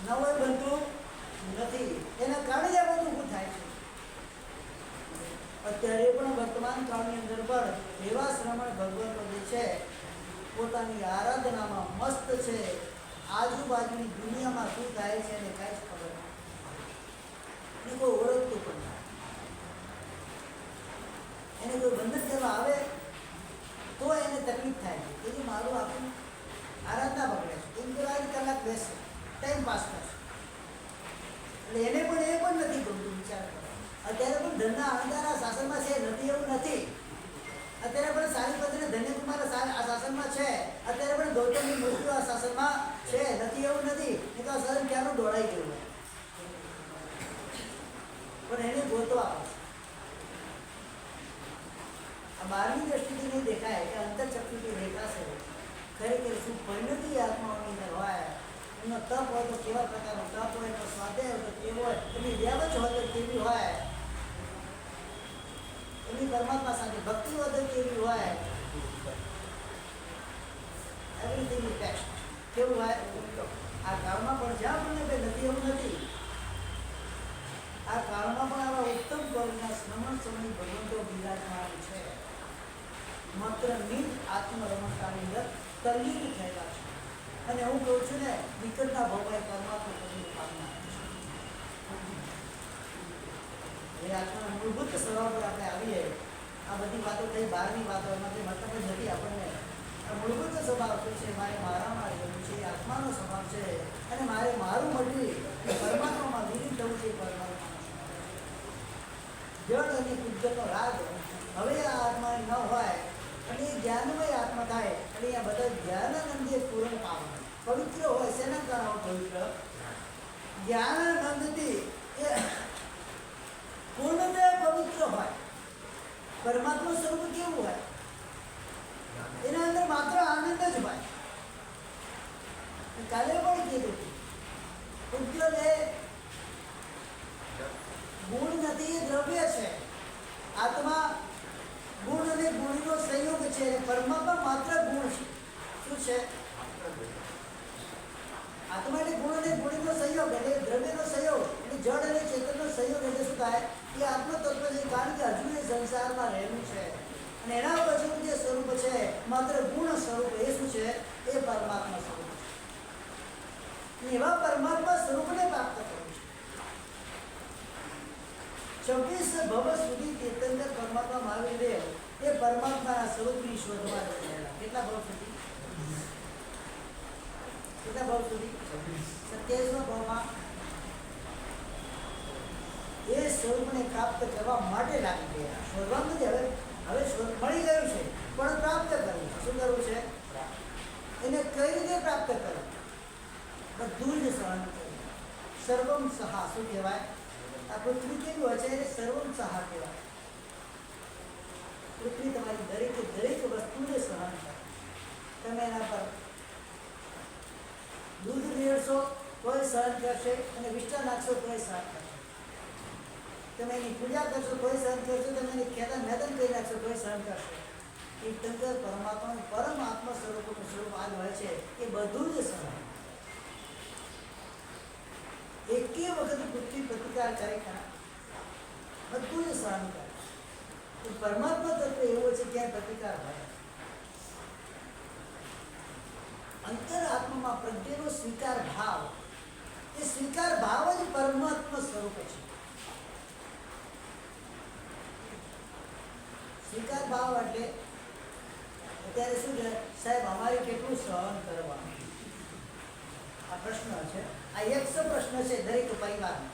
ન હોય બનતું નથી. એના કારણે જ આ બધું ઊભું થાય છે. અત્યારે પણ વર્તમાન કાળની અંદર પણ એવા શ્રમણ ભગવાન જે છે પોતાની આરાધનામાં મસ્ત છે. આજુબાજુની દુનિયામાં શું થાય છે એને કાંઈ જ ખબર નથી. કોઈ ઓળખતું પણ નથી. એને કોઈ બંધન કરવા આવે તો એને તકલીફ થાય છે કે મારું આપણું આરાધના બગડે છે. એમ તો એક કલાક બેસે ટાઈમ પાસ કરશે એટલે એને પણ એ પણ નથી ગમતું વિચાર કરો. અત્યારે પણ ધનના અણધારા શાસનમાં છે નથી એવું નથી. અત્યારે પણ સારી પદ્ધતિ ધન્યકુમાર આ શાસનમાં છે. અત્યારે પણ ગૌતમની મૃત્યુ આ શાસનમાં છે નથી એવું નથી. એ તો આ શાસન ક્યાંનું દોડાઈ ગયું પણ એને ગોતવા પડશે. આ બહારની દ્રષ્ટિથી નહીં દેખાય કે અંતરચક્ષુથી દેખાશે ખરેખર શું પરિણતિ આત્માઓની અંદર હોય. એમનો તપ હોય તો કેવા પ્રકારનો તપ હોય, એનો સ્વાધ્યાય હોય તો કેવો હોય, એની વ્યાવચ હોય તો કેવી હોય, એની પરમાત્મા સાથે ભક્તિ હોય તો કેવી હોય. Everything is best. કેવું હોય આ કાળમાં પણ જ્યાં પણ કંઈ નથી એવું નથી. આ કાળમાં પણ આવા ઉત્તમ વર્ગના શ્રમણ સમય ભગવંતો બિરાજમાન છે. માત્ર નિજ આત્મરમણતાની અંદર તલ્લીન થયેલા છે. અને હું કહું છું ને વિકટના ભોગવાય પરમાત્મા પદની પામનાર છે. એ આત્માના મૂળભૂત સ્વભાવ પર આપણે આવીએ. આ બધી વાતો થઈ બહારની વાતો એમાંથી મતલબ જ નથી. આપણને આ મૂળભૂત સ્વભાવ શું છે? મારે મારામાં રહેવું છે, આત્માનો સ્વભાવ છે. અને મારે મારું મટવી પરમાત્મામાં વિલીન થવું છે. પરમાત્માનો જળ અને પૂજ્યનો રાગ હવે આ આત્મા ન હોય અને એ જ્ઞાનમય આત્મા થાય અને આ બધા જ્ઞાનાનંદે પૂર્ણ પામે પવિત્ર હોય. શેના કારણે પવિત્ર? જ્ઞાનાનંદથી એ પૂર્ણતઃ પવિત્ર હોય. પરમાત્મા સ્વરૂપ કેવું હોય? એના અંદર માત્ર આનંદ જ હોય. કાલે પણ કીધું ઉજ્જવલ એ ગુણ નથી, એ દ્રવ્ય છે. આત્મા ગુણ અને ગુણનો સંયોગ છે. પરમાત્મા માત્ર ગુણ છે. શું છે? આત્મા એટલે ગુણ અને ગુણનો સંયોગ એટલે દ્રવ્યનો સંયોગ એટલે જળ અને ચેતનનો સંયોગ એટલે શું થાય? એ આત્મતત્વ છે. કારણ કે હજુ એ સંસારમાં રહેલું છે અને એના પછીનું જે સ્વરૂપ છે માત્ર ગુણ સ્વરૂપ. એ શું છે? એ પરમાત્મા સ્વરૂપ છે. એવા પરમાત્મા સ્વરૂપને પ્રાપ્ત કરવું છે. 26 ભવ સુધી તીર્થંકર પરમાત્મા મહાવીર દેવ એ પરમાત્માના સ્વરૂપની શોધમાં રહેલા. કેટલા ભવ સુધી? કેટલા ભવ સુધી? 27મા ભવમાં એ સ્વરૂપને પ્રાપ્ત કરવા માટે લાગી ગયા. શોધવાનું નથી. હવે શોધ મળી ગયું છે પણ પ્રાપ્ત કરવું. શું કરવું છે? એને કઈ રીતે પ્રાપ્ત કરવું? બધું જ સહન કરવું. સર્વમ સહા. શું કહેવાય? આ પૃથ્વી કેવી હોય છે? એને સર્વમ સહા કહેવાય. પૃથ્વી તમારી દરેક વસ્તુને સહન કરે. તમે એના પર દૂધ રેડશો તોય સહન કરશે અને વિષ્ટા નાખશો તોય સહન કરશે. તમે એની પૂજા કરશો તોય સહન કરશો. તમે એની ખેતન મેદન કરી નાખશો તોય સહન કરશે. તીર્થંકર પરમાત્માનું પરમ આત્મા સ્વરૂપનું સ્વરૂપ આ હોય છે એ બધું જ સહન. એકે વખત પૃથ્વી પ્રતિકાર કરે ખરા? બધું જ સહન કરે. પરમાત્મા તત્વ એવો છે ક્યાંય પ્રતિકાર હોય. અંતર આત્મામાં પ્રજ્ઞનો સ્વીકાર ભાવ, એ સ્વીકાર ભાવ જ પરમાત્મા સ્વરૂપ છે. સ્વીકાર ભાવ એટલે અત્યારે શું છે સાહેબ? અમારે કેટલું સહન કરવાનું? આ પ્રશ્ન છે. આ એક પ્રશ્ન છે દરેક પરિવારનો.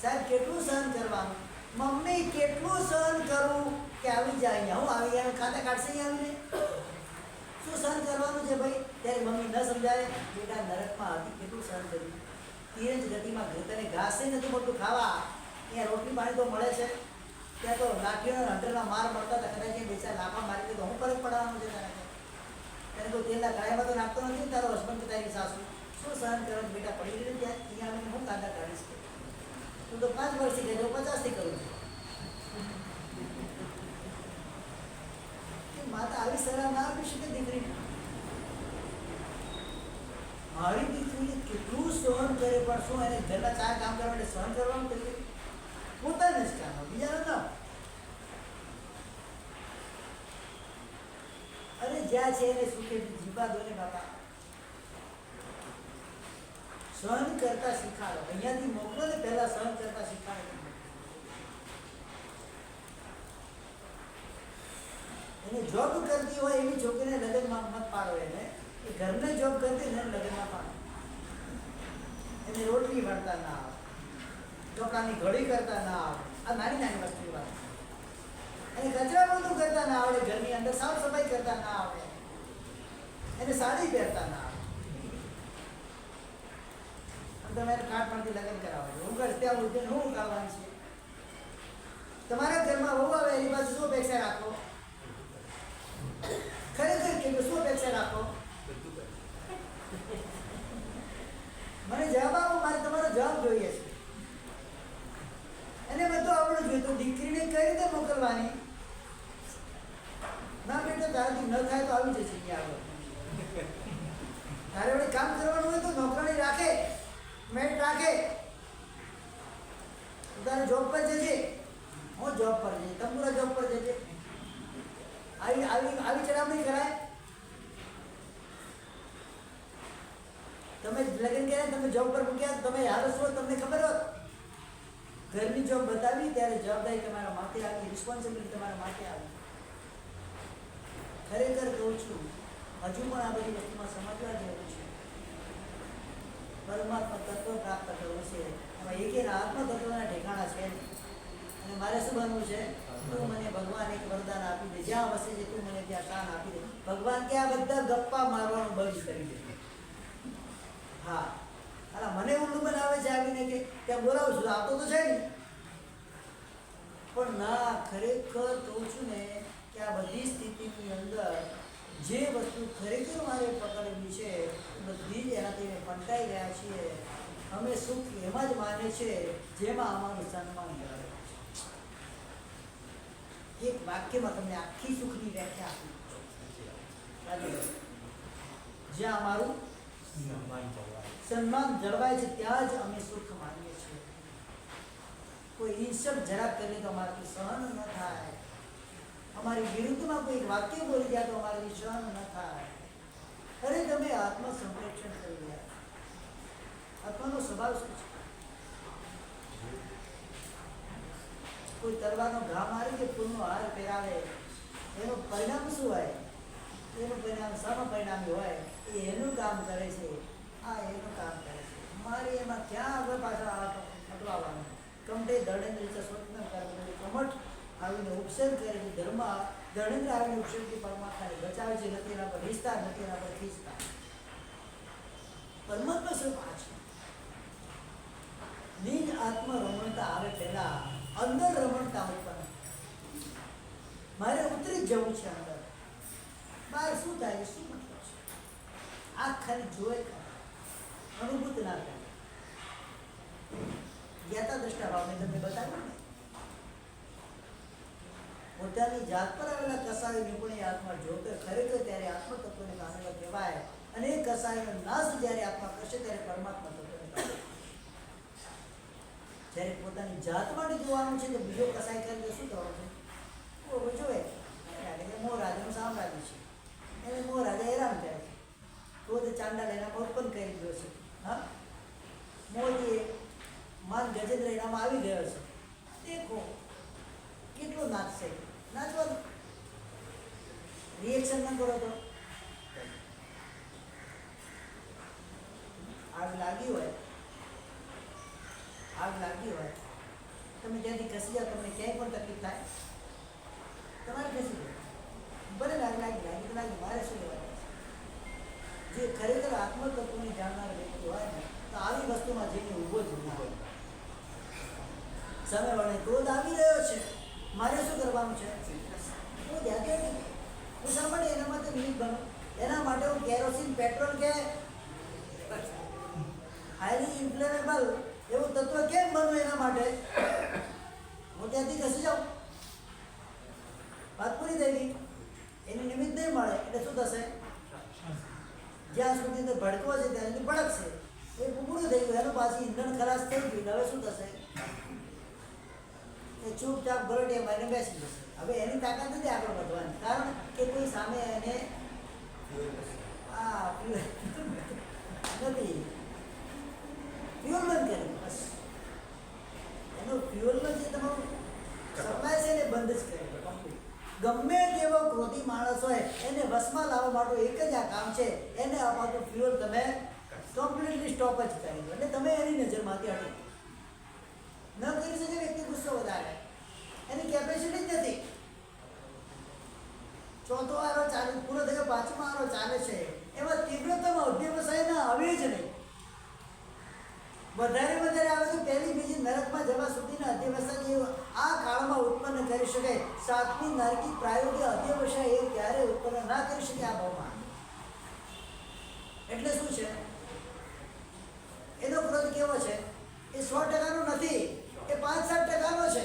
સાહેબ કેટલું સહન કરવાનું? મમ્મી કેટલું સહન કરવું કે આવી જાય અહીંયા? હું આવી ગયા ખાતા કાઢશે આવીને? શું સહન કરવાનું છે ભાઈ? ત્યારે મમ્મી ન સમજાય. બેટા નરકમાં હતી કેટલું સહન કર્યું? તીરજ ગતિમાં તને ઘાસે નથી મળતું ખાવા. અહીંયા રોટલી પાણી તો મળે છે. ત્યાં તો લાઠીઓના હંડરના માર મળતા હતા. કદાચ બેસા લાફા મારી દે તો હું ફરક પડવાનું છે તારે? તેને કોઈ તેલના કડાઈમાં તો નાખતો નથી તારો હસબન્ડ કે તારી સાસુ. શું સહન કરવાનું બેટા? પડી ગયું ત્યાં અહીંયા આવીને હું કાંદા કાઢીશ? તું તો 5 વર્ષથી ગઈ, 50થી કરું છું. માતા આવી સલાહ ના આપી શકે દીકરી? મારી દીકરીએ કેટલું પણ શું એને ઘરના 4 કામ કરવા માટે સહન કરવાનું કે પોતાને જ કામ હોય, બીજાને ના. અરે જ્યાં છે એને સુખે જીવા દો ને બાપા. સહન કરતા શીખાડો. અહીંયાથી મોકલો ને પહેલા સહન કરતા શીખાડો. એને જોબ કરતી હોય એવી છોકરીને લગ્નમાં મત પાડો. એને એ ઘરને જોબ કરતી ને લગ્નમાં પાડો. એને રોટલી વણતા ના આવે, ચોખાની ઘડી કરતા ના આવે. આ નાની નાની વસ્તુની વાત. એને કચરા બધું કરતા ના આવડે, ઘરની અંદર સાફ સફાઈ કરતા ના આવડે, એને સાડી પહેરતા ના આવડે. તમે એને કાટમાંથી લગ્ન કરાવો છો. હું ત્યાં ઉઠીને હું ઉગાડવાની છે? તમારા ઘરમાં વહુ આવે એની પાસે શું અપેક્ષા રાખો? ખરેખર કે શું અપેક્ષા રાખો? મને જવાબ આપો. મારે તમારો જવાબ જોઈએ છે. એને બધું આવડવું જોઈએ. તો દીકરીને કઈ રીતે મોકલવાની? ના બેટા તારાથી ન થાય તો આવી જશે ત્યાં આગળ. તારે વળી કામ કરવાનું હોય તો નોકરાણી રાખે, મેટ રાખે. તારે જોબ પર જજે, હું જોબ પર જજે, તંબુરા જોબ પર જજે. આવી આવી આવી ચડાવણી કરાય? તમે લગ્ન કર્યા, તમે જોબ પર મૂક્યા, તમે હારો છો, તમને ખબર હોત ઘરની જોબ બતાવી ત્યારે જવાબદારી તમારા માથે આવી, રિસ્પોન્સિબિલિટી તમારા માથે આવી. ખરેખર કહું છું, હજુ પણ આ બધી વસ્તુમાં સમજવા જેવું છે. પરમાત્મા તત્વ પ્રાપ્ત કરવું છે. એમાં એકેના આત્મ તત્વના ઠેકાણા છે નહીં. અને મારે શું બનવું છે? તું મને ભગવાન એક વરદાન આપી દે, જ્યાં વસે છે તું મને ત્યાં કાન આપી દે. ભગવાન કે આ બધા ગપ્પા મારવાનું બંધ કરી દે. હા, અલા મને ઉલ્લુ બનાવે છે આવીને કે ત્યાં બોલાવું છું, આવતો તો છે નહીં. પણ ના, ખરેખર કહું છું ને કે આ બધી સ્થિતિની અંદર જે વસ્તુ ખરેખર મારે પકડવી છે એ બધી જ એનાથી અમે પંટાઈ ગયા છીએ. અમે સુખ એમાં જ માને છે જેમાં અમારું સન્માન કરે. એક વાક્યમાં તમને આખી સુખની વ્યાખ્યા આપી. જ્યાં અમારું સન્માન જળવાય છે ત્યાં જ અમે સુખ માનીએ છીએ. કોઈ ઈર્ષદ જરા કરે તો અમારાથી સહન ન થાય. અમારી વિરુદ્ધમાં કોઈ વાક્ય બોલી જાય તો અમારાથી સહન ન થાય. અરે તમે આત્મ સંપ્રેક્ષણ કરી રહ્યા. આત્માનો સ્વભાવ શું છે? કોઈ તલવારનો ઘા મારે કે ફૂલનો હાર પહેરાવે, એનું પરિણામ શું હોય? એનું પરિણામ સમપરિણામી હોય. એ એનું કામ કરે છે, આ એનું કામ કરે છે. મારે એમાં ક્યાં આગળ પાછળ અટવાવાનું? કમટે દળેન્દ્ર સ્વપ્ન કર્મ કમઠ આવીને ઉપસર્ગ કરે છે. ધર્મ દળેન્દ્ર આવીને ઉપસર્ગથી પરમાત્માને બચાવે છે. નથી એના પર રીસતા, નથી એના પર ખીચતા. પરમાત્મા સ્વરૂપ આ છે. નિજ આત્મ રમણતા આવે પહેલા અંદર રમણતા ઉત્પન્ન. મારે ઉતરી જ જવું છે અંદર. બહાર શું થાય શું મતલબ છે? આ ખાલી જોઈ અનુભૂત ના થાય. જ્ઞાતા દ્રષ્ટા ભાવ મેં તમને બતાવ્યું ને. પોતાની જાત પર આવેલા કસાય નિપુણી આત્મા જોતો ખરેખર ત્યારે આત્મ તત્વને પામેલો કહેવાય. અને એ કસાયનો નાશ જ્યારે આત્મા કરશે ત્યારે પરમાત્મા તત્વને પામે. જ્યારે પોતાની જાત માટે જોવાનું છે તો બીજો કસાય કરે તો શું થવાનું છે? જોવે મોહ રાજાનું સામ્રાજ્ય છે, એને મોહ રાજા હેરાન કરે છે. ક્રોધ ચાંડાલ એનામાં ઉત્પન્ન કરી દીધો છે. હા, મોદી માન ગજેન્દ્ર એનામાં આવી ગયો છે. દેખો કેટલો નાચશે. નાચવાનું રિએક્શન ન કરો તો આગ લાગી હોય, આગ લાગી હોય, તમે ત્યાંથી ખસી જાઓ, તમને ક્યાંય પણ તકલીફ થાય, તમારે ખસી જાય. ભલે આગ લાગી તો લાગી, મારે શું લેવા? જે ખરેખર આત્મતત્વને જાણનાર વ્યક્તિ હોય ને તો આવી વસ્તુમાં જઈને ઊભો જ ઊભો હોય. સામે વાળાને ક્રોધ આવી રહ્યો છે, મારે શું કરવાનું છે? હું ધ્યાન નહીં. હું શા માટે એના માટે નિમિત્ત બનું? એના માટે હું કેરોસીન, પેટ્રોલ કે હાઈલી ઇન્ફ્લેમેબલ એવું તત્વ કેમ બનવું? એના માટે હું ત્યાંથી ખસી જાઉં. વાત પૂરી થઈ ગઈ. એની નિમિત્ત નહીં મળે એટલે શું થશે? જ્યાં સુધી તો ભડકો છે ત્યાં સુધી ભડકશે. એ પૂરું થઈ ગયું, એનો પાછી ઈંધણ ખલાસ થઈ ગયું હવે શું થશે? એ ચૂપચાપ ગરડે મારીને બેસી જશે. હવે એની તાકાત નથી આગળ વધવાની, કારણ કે કોઈ સામે એને નથી ફ્યુઅલ બંધ કર્યું. બસ એનો ફ્યુઅલનો જે તમારું સપ્લાય છે એને બંધ જ કર્યું. ગમે તેવો ક્રોધી માણસ હોય એને વશમાં લાવવા માટે એક જ આ કામ છે, એને અપાતું ફ્યુઅલ તમે કમ્પ્લીટલી સ્ટોપ જ કરી દો એટલે તમે એની નજરમાંથી હટો. ન કરી શકે વ્યક્તિ ગુસ્સો વધારે, એની કેપેસિટી જ નથી. ચોથો આરો ચાલે પૂરો થયો, પાંચમો આરો ચાલે છે, એમાં તીવ્રતમ અધ્યવસાય ના આવે જ નહીં. વધારે આવે તો પહેલી બીજી નરકમાં જવા સુધીના અધ્યવસાય જે આ કાળમાં ઉત્પન્ન કરી શકે. સાતમી નરકી પ્રાયોગિક અધ્યવસાય એ ક્યારે ઉત્પન્ન ના કરી શકે આ ભાવમાં. એટલે શું છે? એનો ક્રોધ કેવો છે? એ 100%નો નથી, એ 5-7%નો છે.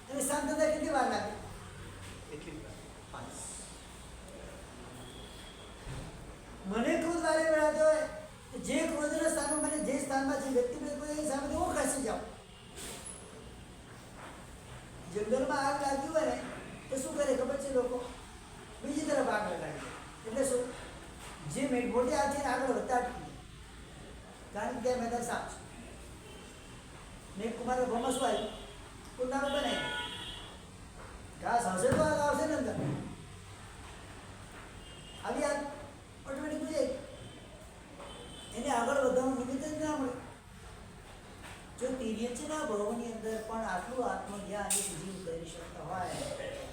એની શાંતતા કેટલી વાર લાગે? મને ક્રોધ વારે વેળાતો હોય, જે ક્રોધના સ્થાનમાં મને જે સ્થાનમાં જે વ્યક્તિ કોઈ સામે હું ખસી જાઉં. જંગલમાં આગ લાગી હોય ને તો શું કરે ખબર છે લોકો? બીજી તરફ આગ લગાડી દે. એટલે શું? જે મોટી આગ છે આગળ વધતા અટકી, કારણ કે ત્યાં મેદાન સાફ છે. મેઘ કુમાર ભમસ હોય કુંડાનો બનાવી ઘાસ હશે તો આગ આવશે ને અંદર. આવી આગ ઓટોમેટિક થઈ જાય, એને આગળ વધવાનું નિમિત્ત જ ના મળે. જો તિર્યચના ભાવની અંદર પણ આટલું આત્મજ્ઞાન એક જીવ કરી શકતા હોય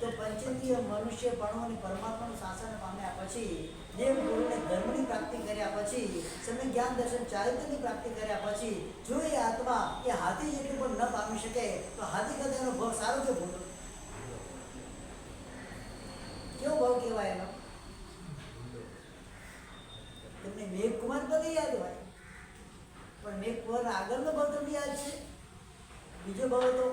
તો પંચેન્દ્રિય મનુષ્ય પણો અને પરમાત્માનું શાસન પામ્યા પછી, દેવ ગુરુને ધર્મની પ્રાપ્તિ કર્યા પછી, સમય જ્ઞાન દર્શન ચારિત્ર્યની પ્રાપ્તિ કર્યા પછી જો એ આત્મા એ હાથી જેટલું પણ ન પામી શકે તો હાથી કરતા એનો ભાવ સારો કે ભૂલો? કેવો ભાવ કહેવાય એનો? તમને મેઘકુમાર પદ યાદ હોય, પણ મેઘકુમાર આગળનો ભાવ તમને યાદ છે? બીજો ભાવ હતો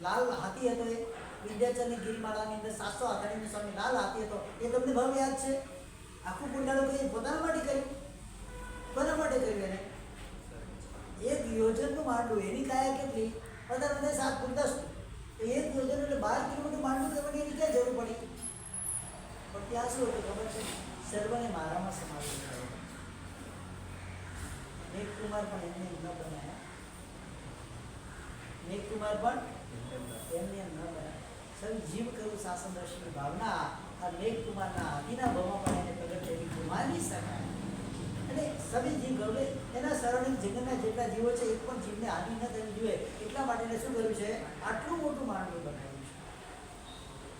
લાલ હાથી હતો, એ વિંધ્યાચલની ગિરિમાળાની અંદર 700 આધારીનો સ્વામી લાલ હાથી હતો, એ તમને ભાવ યાદ છે? આખું કુંડાળું કોઈ પોતાના માટે કર્યું? કોના માટે કર્યું? એને એક યોજનનું માંડવું, એની કાયા કેટલી? 15 7 ફૂટ 10 ફૂટ. એક યોજન એટલે 12 કિલોમીટર માંડવું કરવાની એની ક્યાં જરૂર પડી? પણ ત્યાં શું હતું ખબર છે? સર્વને મારામાં સમાવી દીધા. મેઘકુમાર પણ એમને ન બનાવ્યા, મેઘકુમાર પણ એમને ન બનાવ્યા. સૌ જીવ કરું શાસન દર્શનની ભાવના આ મેઘકુમારના હાથીના ભાવમાં પણ એને પ્રગટ થયેલી ગુમાવી શકાય. એટલે સભી જીવ ગૌરવે એના સરાઉન્ડિંગ જગતના જેટલા જીવો છે એક પણ જીવને હાનિ ન થવી જોઈએ એટલા માટે એને શું કર્યું છે? આટલું મોટું માંડવું બનાવ્યું છે.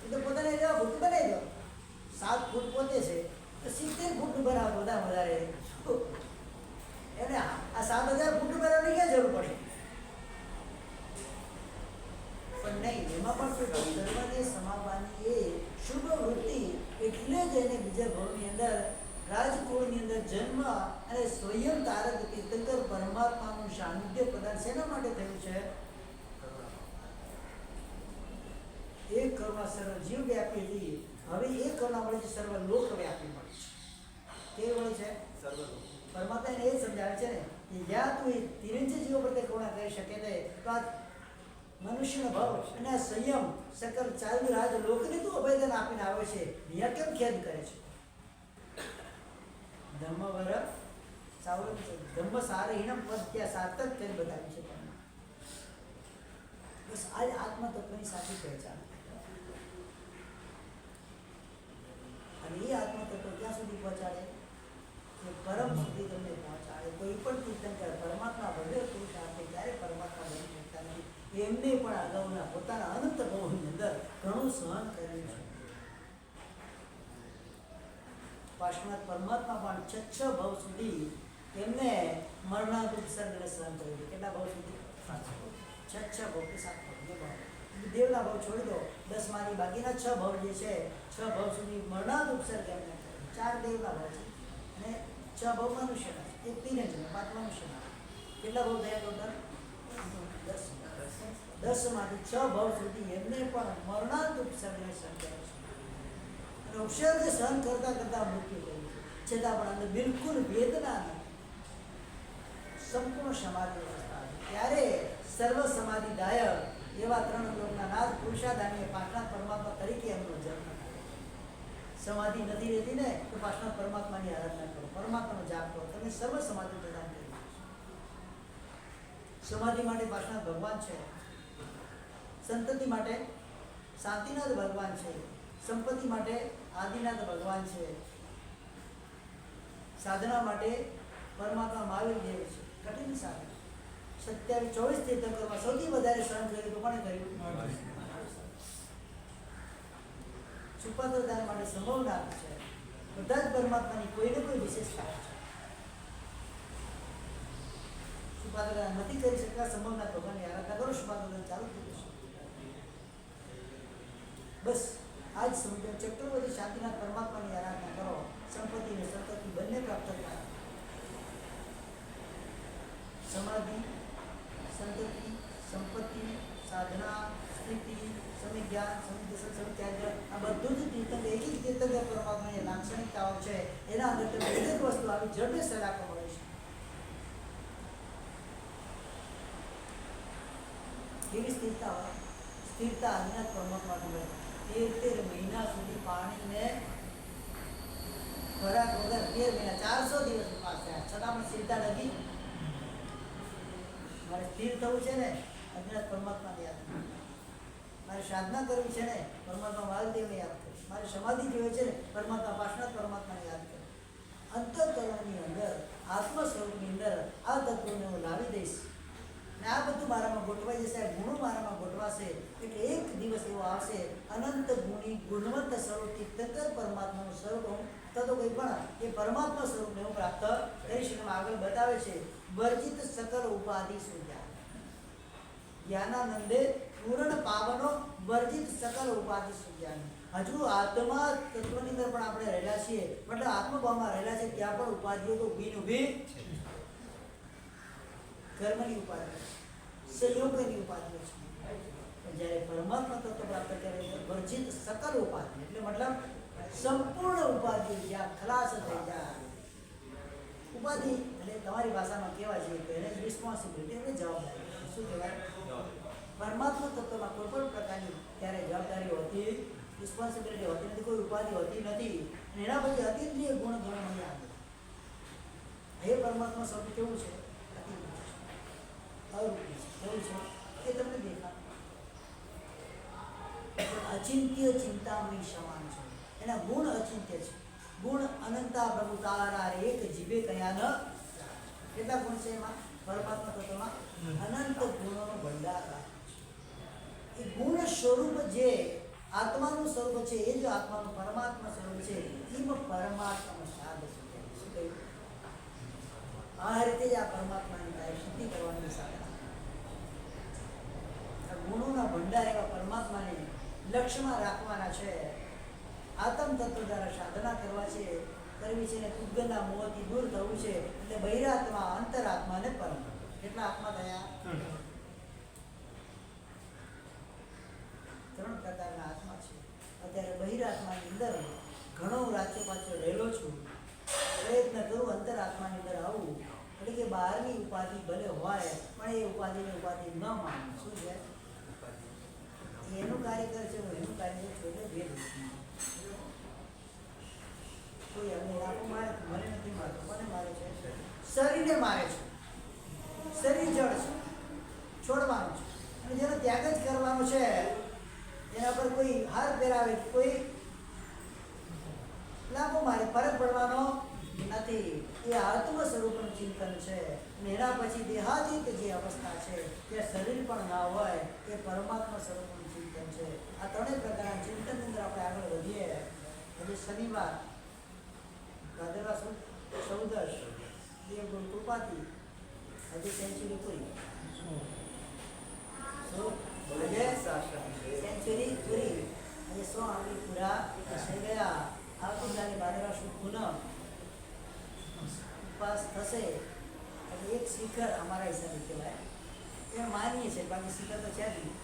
એટલે પોતાને એવા ભૂત બનાવી દો. 7 ફૂટ પોતે છે તો 70 ફૂટનું બનાવો વધારે. એને આ 7000 ફૂટ બનાવવાની ક્યાં જરૂર પડી? પણ નહીં, એમાં પણ શું સર્વને સમાવવાની એ શુભ વૃત્તિ, એટલે જ એને બીજા ભાવની અંદર રાજકુળની અંદર જન્મ અને સ્વયં તારક તીર્થંકર પરમાત્માનું સાનિધ્ય પ્રદાન શેના માટે થયું છે? એક કરુણા સર્વ જીવ વ્યાપી હતી, હવે એક કરુણા મળે છે સર્વ લોક વ્યાપી મળે છે. કેવી મળે છે? પરમાત્મા એને એ સમજાવે છે ને કે જ્યાં તું એ તિરંજી જીવો પ્રત્યે કરુણા કરી શકે છે તો આ મનુષ્યનો ભાવ અને આ સંયમ સકલ ચાલુ રાજ લોકને તું અભયદાન આપીને આવે છે, અહીંયા કેમ ખેદ કરે છે? ધર્મવર ધર્મ સારહીણમ પદ ત્યાં સાર્થક કરી બતાવ્યું છે તમને. બસ આ જ આત્મતત્વની સાચી પહેચાન. અને એ આત્મતત્વ ક્યાં સુધી પહોંચાડે? કે પરમ સુધી તમને પહોંચાડે. કોઈ પણ તીર્થંકર પરમાત્મા વગર પુરુષાર્થે ક્યારે પરમાત્મા બની શકતા નથી. એમને પણ અગાઉના પોતાના અનંત ભાવની અંદર ઘણું સહન કર્યું છે. પાશ્ચાત પરમાત્મા પણ 6 ભાવ સુધી એમને મરણાંતિક સર્ગને સહન કર્યું છે. કેટલા ભાવ સુધી? 6 ભાવ કે 7 ભાવ, જે ભાવ દેવના ભાવ છોડી દો, 10 માંથી બાકીના 6 ભાવ જે છે 6 ભાવ સુધી મરણાંતિક સર્ગ એમને 4 દેવના ભાવ છે અને 6 ભાવ મનુષ્યના, એક તિરંજી 5 મનુષ્યના. કેટલા ભાવ થયા ટોટલ? 10 માંથી 6 ભાવ સુધી એમને પણ મરણાંતિક સર્ગને સહન કર્યું છે. અક્ષર સહન કરતા કરતા મૃત્યુ કર્યું છે, છતાં પણ અંદર બિલકુલ વેદના નથી. સંપૂર્ણ સમાધિ અવસ્થા હતી. ત્યારે સર્વ સમાધિદાયક એવા ત્રણ લોકના નાથ પુરુષાદાનીય પાટના પરમાત્મા તરીકે એમનો જન્મ થયો. સમાધિ નથી રહેતી ને તો પાટના પરમાત્માની આરાધના કરો, પરમાત્માનો જાપ કરો, તમે સર્વ સમાધિ પ્રદાન કરી દો. સમાધિ માટે પાટના ભગવાન છે, સંતતિ માટે શાંતિનાથ ભગવાન છે, સંપત્તિ માટે આદિનાથ ભગવાન છે, સાધના માટે પરમાત્મા મહાવીર દેવ છે. કઠિન સાધના 27-24 તીર્થંકરોમાં સૌથી વધારે સહન કર્યું તો કોણે કર્યું? સુપાત્રદાન માટે સંભવના છે. બધા જ પરમાત્માની કોઈને કોઈ વિશેષતા છે. સુપાત્રદાન નથી કરી શકતા, સંભવના ભગવાનની આરાધના કરો, સુપાત્રદાન ચાલુ થઈ જશે. બસ આ જ સમજો. ચક્રવર્તી શાંતિનાથ પરમાત્માની આરાધના કરો, સંપત્તિ અને સંતતિ બંને પ્રાપ્ત થાય. સમાધિ, સંતતિ, સંપત્તિ, સાધના, સ્થિતિ, સમિજ્ઞાન, સમિદર્શન, સમિત્યાગ આ બધું જ તીર્થંકર, એક જ તીર્થંકર પરમાત્માની લાક્ષણિકતાઓ છે. એના અંદર તમે દરેક વસ્તુ આવી જડને સલાહો મળે છે. કેવી સ્થિરતા હોય? સ્થિરતા આદિનાથ પરમાત્માની હોય. 13 મહિના સુધી પાણીને ખોરાક વગર 13 મહિના 400 દિવસ ઉપવાસ થયા, છતાં પણ સ્થિરતા નથી. મારે સ્થિર થવું છે ને આદિનાથ પરમાત્માને યાદ કરવું, મારે સાધના કરવી છે ને પરમાત્મા મહાદેવને યાદ કરવું, મારે સમાધિ જોઈએ છે ને પરમાત્મા પાર્શ્વનાથ પરમાત્માને યાદ કરવું. અંતઃકરણની અંદર આત્મ સ્વરૂપની અંદર આ તત્વોને હું લાવી દઈશ ને આ બધું મારામાં ગોઠવાઈ જશે. આ ગુણો મારામાં ગોઠવાશે એટલે એક દિવસ એવો આવશે અનંત ગુણી ગુણવંત સ્વરૂપ તીર્થંકર પરમાત્માનું સ્વરૂપ હું તતો કોઈ પણ એ પરમાત્મા સ્વરૂપને હું પ્રાપ્ત કરી શકું. આગળ બતાવે છે વર્જિત સકલ ઉપાધિ સુધ્યા જ્ઞાનાનંદે પૂર્ણ પાવનો વર્જિત સકલ ઉપાધિ સુધ્યા. હજુ આત્મા તત્વની અંદર પણ આપણે રહેલા છીએ, મતલબ આત્મભાવમાં રહેલા છે, ત્યાં પણ ઉપાધિઓ તો ઊભી કર્મની ઉપાધિ, સંયોગની ઉપાધિઓ છે. જ્યારે પરમાત્મા તત્વ પ્રાપ્ત કરે વર્જિત સકલ ઉપાધિ એટલે મતલબ સંપૂર્ણ ઉપાધિ જ્યાં ખલાસ થઈ જાય. ઉપાધિ એટલે તમારી ભાષામાં કહેવાય છે કે એને રિસ્પોન્સિબિલિટી એટલે જવાબદારી. શું કહેવાય? પરમાત્મા તત્વમાં કોઈ પણ પ્રકારની ત્યારે જવાબદારી હોતી, રિસ્પોન્સિબિલિટી હોતી નથી, કોઈ ઉપાધિ હોતી નથી. એના પછી અતિન્દ્રિય ગુણ ગણો મને આવે. એ પરમાત્મા શબ્દ કેવું છે? અરૂપી છે. કેવું છે એ તમને દેખાય. અચિંત્ય ચિંતામણી સમાન છે. એના ગુણ અચિંત્ય છે. ગુણ અનંતા પ્રભુ તારા એક જીવે કયા ન. કેટલા ગુણ છે એમાં? પરમાત્મા તત્વમાં અનંત ગુણોનો ભંડાર રાખે છે. એ ગુણ સ્વરૂપ જે આત્માનું સ્વરૂપ છે એ જો આત્માનું પરમાત્મા સ્વરૂપ છે એમાં પરમાત્માનો સાધ છે. શું કહ્યું? આ રીતે જ આ પરમાત્માની તારે શુદ્ધિ કરવાની સાધના. ગુણોના ભંડાર એવા પરમાત્માને લક્ષ્યમાં રાખવાના છે. આત્મ તત્વ દ્વારા સાધના કરવી છે ને પૂતગલના મોહથી દૂર થવું છે. એટલે બહિરાત્મા, અંતરાત્મા અને પરમાત્મા. કેટલા આત્મા થયા? 3 પ્રકારના આત્મા છે. અત્યારે બહિરાત્માની અંદર ઘણો રાજ્ય પાછળ રહેલો છું. પ્રયત્ન કરું અંતરાત્માની અંદર આવું એટલે કે બહારની ઉપાધિ ભલે હોય પણ એ ઉપાધિને ઉપાધિ ન માનવું. શું છે? એનું કાર્ય છે, એનું કાર્ય છે એટલે ભેદ. કોઈ અમને આપો મારે, મને નથી મારતો. કોને મારે છે? શરીરને મારે છે. શરીર જળ છે, છોડવાનું છે. અને જેનો ત્યાગ જ કરવાનો છે એના પર કોઈ હાર પહેરાવે, કોઈ લાભો મારે, ફરક પડવાનો નથી. એ આત્મ સ્વરૂપનું ચિંતન છે. અને એના પછી દેહાતીત જે અવસ્થા છે ત્યાં શરીર પણ ના હોય એ પરમાત્મા સ્વરૂપનું ચિંતન છે. આ ત્રણેય પ્રકારના ચિંતનની અંદર આપણે આગળ વધીએ. આજે શનિવાર ભાદરવા સુદ 14 દેવગુણ કૃપાથી આજે સેન્ચુરી પૂરી. સેન્ચુરી પૂરી. આજે 100 આંગળી પૂરા થઈ ગયા. આવતીકાલે ભાદરવા સુદ પૂનમ ઉપવાસ થશે એટલે એક શિખર અમારા હિસાબે કહેવાય. એ માનીએ છીએ, બાકી શિખર તો છે જ નહીં.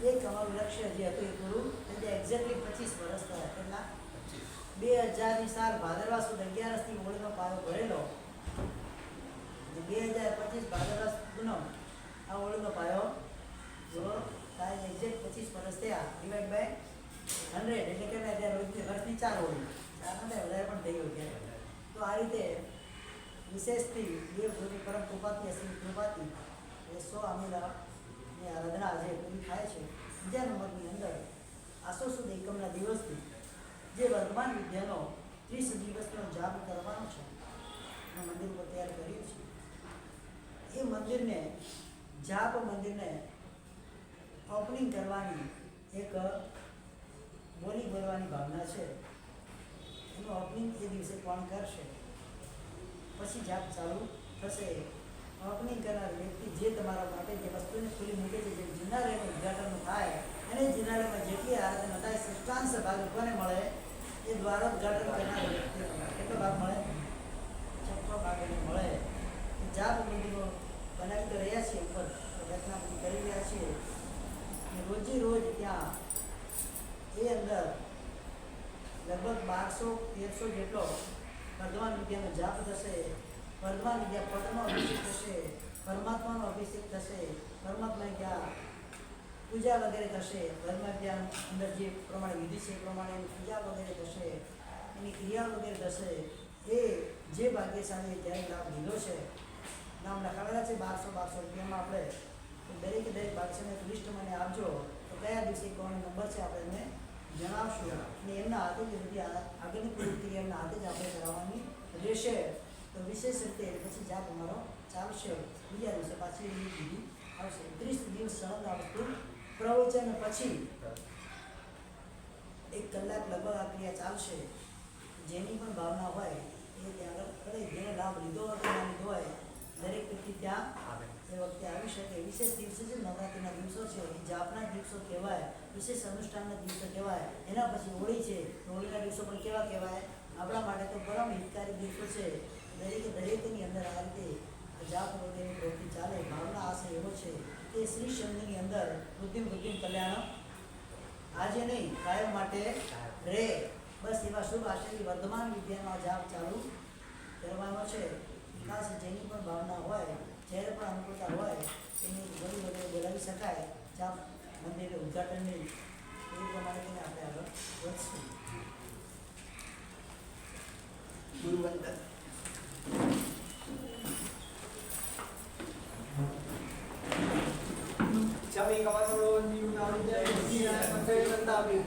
એક અમારું લક્ષ્ય જે હતું એ પૂરું એટલે એક્ઝેક્ટલી 25 વર્ષ થયા. કેટલા? 2000ની સાલ ભાદરવા સુદ 11 થી ઓળનો પારો ભરેલો. 2025 પાયો પૂરો થાય. એક્ઝેક્ટ 25 વર્ષ થયા ડિવાઈડ બાય 100 એટલે કે વર્ષની 4 હોય 4 ને વધારે પણ થઈ ગયું ત્યારે. તો આ રીતે વિશેષથી દેવ ગુરુની પરમ કૃપાથી અસીમ કૃપાથી એ 100 આમેલાની આરાધના આજે પૂરી થાય છે. બીજા નંબરની અંદર આસો સુદ એકમના દિવસથી જે વર્તમાન વિદ્યાનો 30 દિવસનો જાપ કરવાનો છે અને મંદિર ઉપર તૈયાર કર્યું છે. એ મંદિરને જાપ મંદિરને ઓપનિંગ કરવાની એક બોલી બોલવાની ભાવના છે. એનું ઓપનિંગ એ દિવસે કોણ કરશે, પછી જાપ ચાલુ થશે. ઓપનિંગ કરનાર વ્યક્તિ જે તમારા માટે જે વસ્તુને ખુલ્લી મૂકે છે, જે જિનાલયનું ઉદ્ઘાટન થાય અને જિનાલયમાં જેટલી આરાધના થાય સૃષ્ટાંશ ભાગ કોને મળે, એ દ્વાર ઉદ્ઘાટન કરનાર વ્યક્તિ કેટલો ભાગ મળે, 6 ભાગ એને મળે. જાપ મંદિરો બનાવી તો રહ્યા છીએ, ઉપર રચના કરી રહ્યા છીએ. રોજે રોજ ત્યાં એ અંદર લગભગ 1200-1300 જેટલો વર્ધમાન વિદ્યાનો જાપ થશે. વર્ધમાન વિદ્યા પદનો અભિષેક થશે, પરમાત્માનો અભિષેક થશે, પરમાત્માની ત્યાં પૂજા વગેરે થશે. વર્ધમાન વિદ્યા અંદર જે પ્રમાણે વિધિ છે એ પ્રમાણે એની પૂજા વગેરે થશે, એની ક્રિયા વગેરે થશે. એ જે ભાગ્યશાળી ત્યારે લાભ લીધો છે, નામ લખાવેલા છે 1200 રૂપિયામાં. આપણે દરેક ભાગ્યશાળી એક લિસ્ટ મને આપજો તો કયા દિવસે કોનો નંબર છે આપણે એમને જણાવશું અને એમના હાથે જ બધી આગળની પ્રવૃત્તિ એમના હાથે જ આપણે કરાવવાની રહેશે. તો વિશેષ રીતે પછી જાપ અમારો ચાલશે. બીજા દિવસે પાછી એની વિધિ આવશે. 30 દિવસ સળંગ આ વસ્તુ પ્રવચન પછી 1 કલાક લગભગ આ ક્રિયા ચાલશે. જેની પણ ભાવના હોય એ ત્યાં આગળ કરે, જેને લાભ લીધો હોય કે ના લીધો હોય દરેક વ્યક્તિ ત્યાં એ વખતે આવી શકે. વિશેષ દિવસે છે નવરાત્રિના દિવસો છે, એ જાપના દિવસો કહેવાય, વિશેષ અનુષ્ઠાનના દિવસો કહેવાય. એના પછી હોળી છે, હોળીના દિવસો પણ કેવા કહેવાય, આપણા માટે તો પરમ હિતકારી દિવસો છે. દરેકની અંદર આ રીતે જાપ વગેરેની પ્રવૃત્તિ ચાલે. ભાવના આશય એવો છે કે શ્રી શબ્દની અંદર બુદ્ધિમ કલ્યાણ આજે નહીં કાયમ માટે રે. બસ એવા શુભ આશયથી વર્ધમાન વિદ્યાનો જાપ ચાલુ કરવાનો છે. ખાસ જેની પણ ભાવના હોય, જ્યારે પણ અનુકૂળતા હોય એની વળી વગેરે બોલાવી શકાય. જાપ મંદિરે ઉદ્ઘાટનની એ પ્રમાણે તેને આપણે આગળ વધશું. ગુરુવંદન. Shami kamasaro niyutam jai siraya mathe nandami.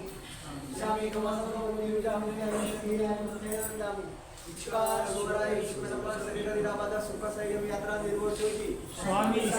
Shami kamasaro niyutam jai siraya mathe nandami. Ichkar gorai sukha sampad sarira niramada sukha sayyam yatra nirvoshoki. સ્વામી